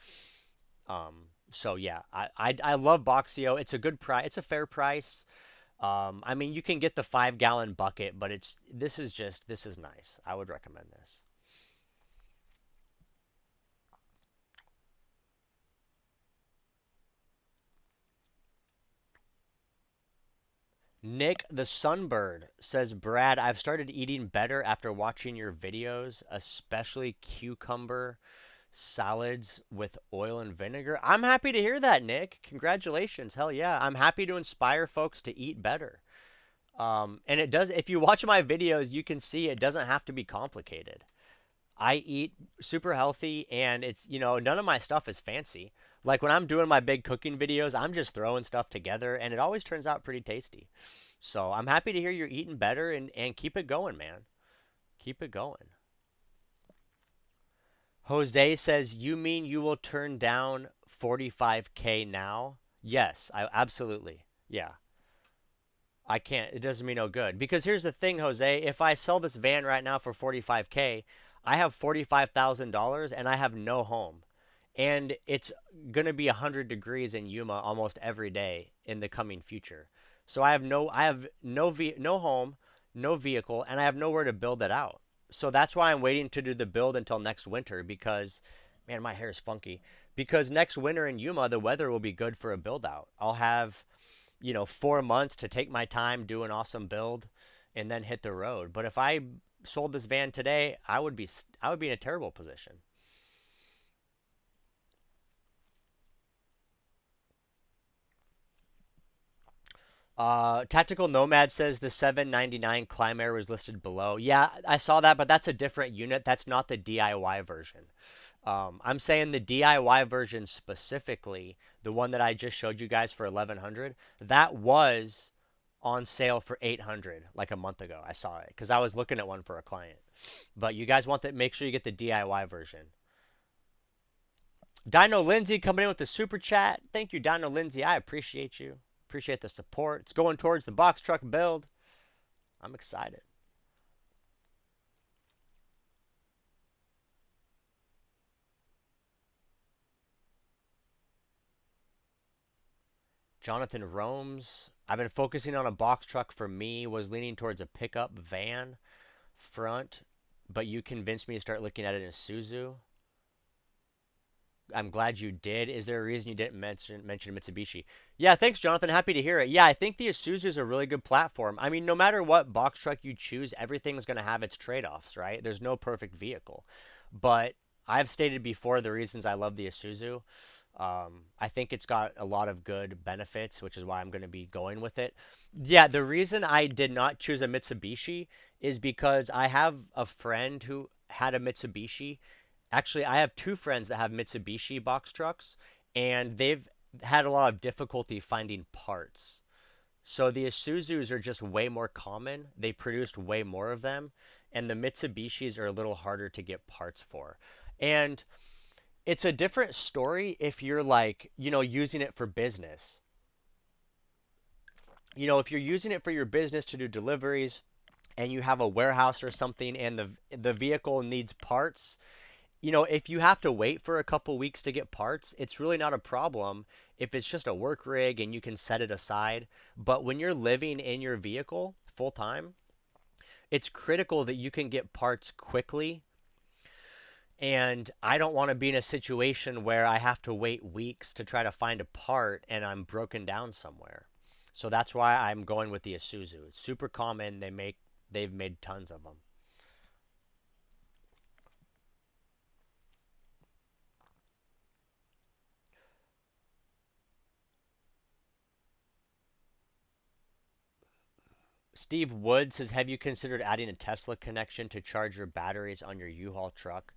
So yeah, I love Boxio. It's a good price. It's a fair price. I mean, you can get the 5 gallon bucket, but this is nice. I would recommend this. Nick the Sunbird says, Brad, I've started eating better after watching your videos, especially cucumber salads with oil and vinegar. I'm happy to hear that, Nick. Congratulations. Hell yeah. I'm happy to inspire folks to eat better. And it does, if you watch my videos, you can see it doesn't have to be complicated. I eat super healthy, and none of my stuff is fancy. Like when I'm doing my big cooking videos, I'm just throwing stuff together and it always turns out pretty tasty. So I'm happy to hear you're eating better, and keep it going, man. Keep it going. Jose says, you mean you will turn down 45K now? Yes, I absolutely. Yeah. I can't. It doesn't mean no good. Because here's the thing, Jose. If I sell this van right now for 45K, I have $45,000 and I have no home. And it's going to be 100 degrees in Yuma almost every day in the coming future. So I have no home, no vehicle, and I have nowhere to build it out. So that's why I'm waiting to do the build until next winter because, man, my hair is funky. Because next winter in Yuma, the weather will be good for a build out. I'll have, 4 months to take my time, do an awesome build, and then hit the road. But if I sold this van today, I would be in a terrible position. Tactical Nomad says the 799 Climb Air was listed below. Yeah, I saw that, but that's a different unit. That's not the DIY version. I'm saying the DIY version specifically, the one that I just showed you guys for 1100, that was on sale for 800 like a month ago. I saw it because I was looking at one for a client. But you guys want that? Make sure you get the DIY version. Dino Lindsay coming in with the super chat. Thank you, Dino Lindsay. I appreciate you. Appreciate the support. It's going towards the box truck build. I'm excited. Jonathan Romes. I've been focusing on a box truck for me. Was leaning towards a pickup van front, but you convinced me to start looking at it in Isuzu. I'm glad you did. Is there a reason you didn't mention Mitsubishi? Yeah, thanks, Jonathan. Happy to hear it. Yeah, I think the Isuzu is a really good platform. I mean, no matter what box truck you choose, everything's going to have its trade-offs, right? There's no perfect vehicle. But I've stated before the reasons I love the Isuzu. I think it's got a lot of good benefits, which is why I'm going to be going with it. Yeah, the reason I did not choose a Mitsubishi is because I have a friend who had a Mitsubishi. Actually, I have two friends that have Mitsubishi box trucks, and they've had a lot of difficulty finding parts. So the Isuzus are just way more common. They produced way more of them, and the Mitsubishis are a little harder to get parts for. And it's a different story if you're like, using it for business. If you're using it for your business to do deliveries and you have a warehouse or something and the vehicle needs parts, if you have to wait for a couple weeks to get parts, it's really not a problem if it's just a work rig and you can set it aside. But when you're living in your vehicle full time, it's critical that you can get parts quickly. And I don't want to be in a situation where I have to wait weeks to try to find a part and I'm broken down somewhere. So that's why I'm going with the Isuzu. It's super common. They've made tons of them. Steve Wood says, "Have you considered adding a Tesla connection to charge your batteries on your U-Haul truck?"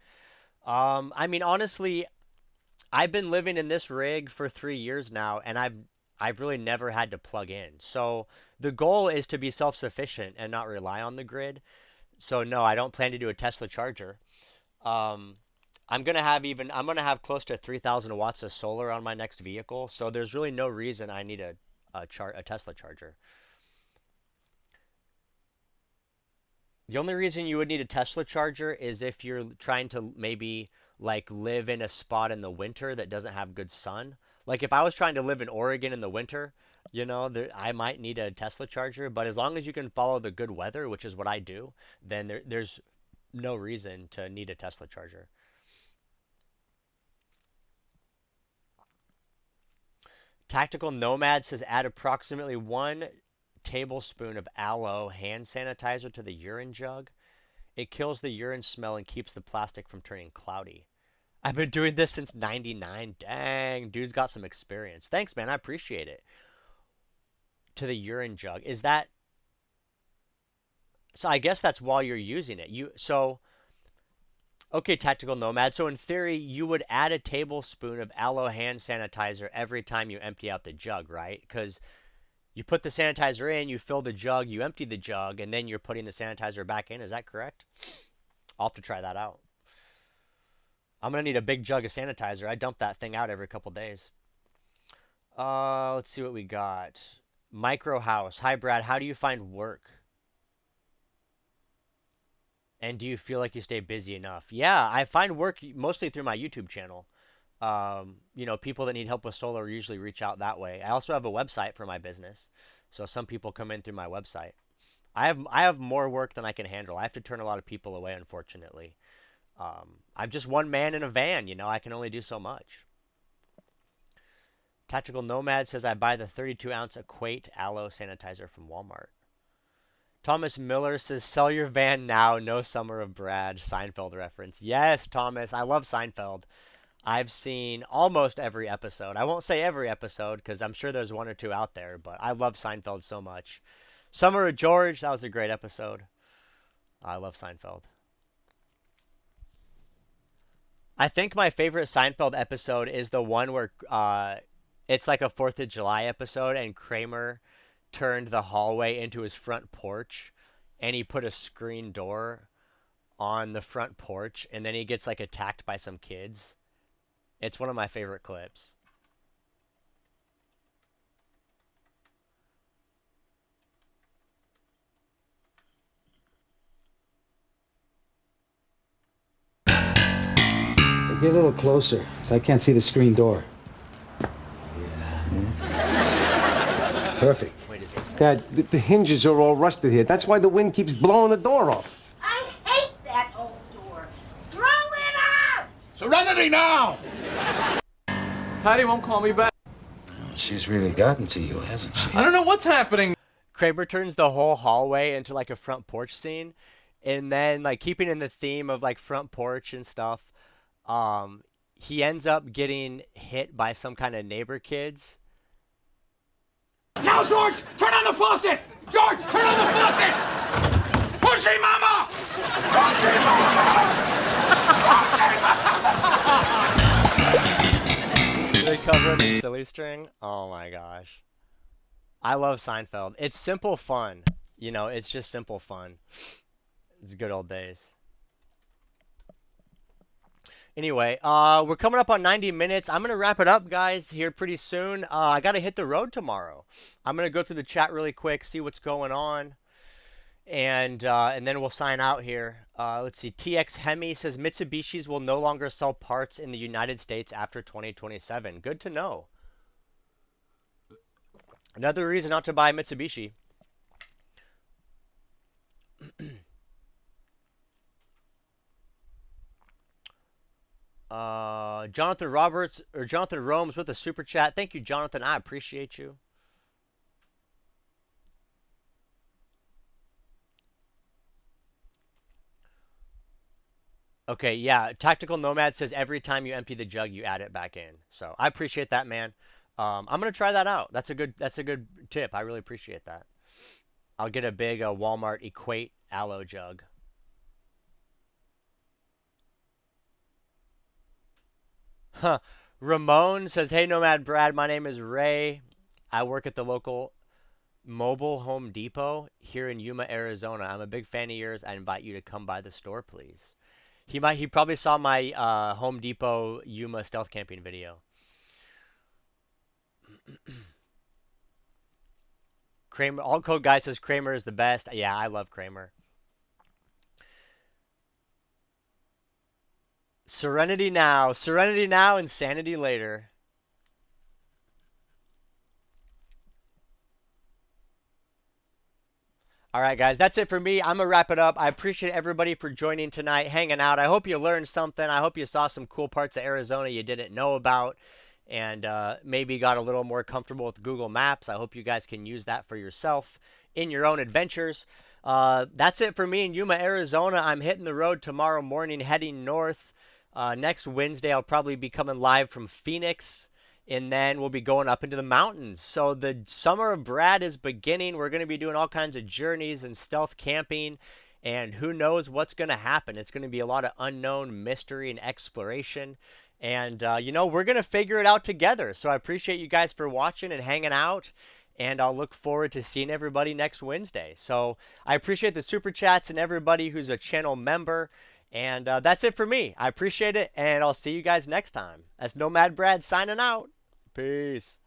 I mean, honestly, I've been living in this rig for 3 years now, and I've really never had to plug in. So the goal is to be self-sufficient and not rely on the grid. So no, I don't plan to do a Tesla charger. Um, I'm gonna have close to 3,000 watts of solar on my next vehicle. So there's really no reason I need a Tesla charger. The only reason you would need a Tesla charger is if you're trying to maybe like live in a spot in the winter that doesn't have good sun. Like if I was trying to live in Oregon in the winter, I might need a Tesla charger, but as long as you can follow the good weather, which is what I do, then there's no reason to need a Tesla charger. Tactical Nomad says add approximately 1 tablespoon of aloe hand sanitizer to the urine jug. It kills the urine smell and keeps the plastic from turning cloudy. I've been doing this since 99. Dang, dude's got some experience. Thanks, man. I appreciate it. To the urine jug. Is that so? I guess that's while you're using it. Okay, Tactical Nomad. So in theory, you would add a tablespoon of aloe hand sanitizer every time you empty out the jug, right? Because you put the sanitizer in, you fill the jug, you empty the jug, and then you're putting the sanitizer back in. Is that correct? I'll have to try that out. I'm gonna need a big jug of sanitizer. I dump that thing out every couple days. Let's see what we got. Micro House. Hi, Brad. How do you find work? And do you feel like you stay busy enough? Yeah, I find work mostly through my YouTube channel. People that need help with solar usually reach out that way. I also have a website for my business. So some people come in through my website. I have more work than I can handle. I have to turn a lot of people away, unfortunately. I'm just one man in a van, you know. I can only do so much. Tactical Nomad says I buy the 32-ounce Equate aloe sanitizer from Walmart. Thomas Miller says sell your van now, no summer of Brad. Seinfeld reference. Yes, Thomas, I love Seinfeld. I've seen almost every episode. I won't say every episode because I'm sure there's one or two out there, but I love Seinfeld so much. Summer of George, that was a great episode. I love Seinfeld. I think my favorite Seinfeld episode is the one where it's like a 4th of July episode and Kramer turned the hallway into his front porch and he put a screen door on the front porch and then he gets like attacked by some kids. It's one of my favorite clips. Get a little closer, so I can't see the screen door. Yeah. Perfect. Wait, is this Dad, the hinges are all rusted here. That's why the wind keeps blowing the door off. I hate that old door. Throw it out! Serenity now! Patty won't call me back. She's really gotten to you, hasn't she? I don't know what's happening. Kramer turns the whole hallway into like a front porch scene, and then like keeping in the theme of like front porch and stuff, he ends up getting hit by some kind of neighbor kids. Now, George, turn on the faucet! George, turn on the faucet! Pushy mama! Pushy mama! They cover it in silly string. Oh my gosh. I love Seinfeld. It's simple fun. You know, it's just simple fun. It's good old days. Anyway, we're coming up on 90 minutes. I'm going to wrap it up, guys, here pretty soon. I got to hit the road tomorrow. I'm going to go through the chat really quick, see what's going on, and then we'll sign out here. Let's see. TX Hemi says Mitsubishis will no longer sell parts in the United States after 2027. Good to know. Another reason not to buy Mitsubishi. Jonathan Roberts or Jonathan Romes with a super chat. Thank you, Jonathan. I appreciate you. Okay, yeah. Tactical Nomad says every time you empty the jug, you add it back in. So I appreciate that, man. I'm gonna try that out. That's a good tip. I really appreciate that. I'll get a big Walmart Equate aloe jug. Huh. Ramon says, "Hey, Nomad Brad. My name is Ray. I work at the local mobile Home Depot here in Yuma, Arizona. I'm a big fan of yours. I invite you to come by the store, please." He probably saw my Home Depot Yuma stealth camping video. Kramer, all code guy says Kramer is the best. Yeah, I love Kramer. Serenity now, insanity later. All right, guys, that's it for me. I'm going to wrap it up. I appreciate everybody for joining tonight, hanging out. I hope you learned something. I hope you saw some cool parts of Arizona you didn't know about and maybe got a little more comfortable with Google Maps. I hope you guys can use that for yourself in your own adventures. That's it for me in Yuma, Arizona. I'm hitting the road tomorrow morning, heading north. Next Wednesday, I'll probably be coming live from Phoenix, and then we'll be going up into the mountains. So the summer of Brad is beginning. We're going to be doing all kinds of journeys and stealth camping, and who knows what's going to happen. It's going to be a lot of unknown mystery and exploration, and, you know, we're going to figure it out together. So I appreciate you guys for watching and hanging out, and I'll look forward to seeing everybody next Wednesday. So I appreciate the super chats and everybody who's a channel member. And that's it for me. I appreciate it, and I'll see you guys next time. That's Nomad Brad signing out. Peace.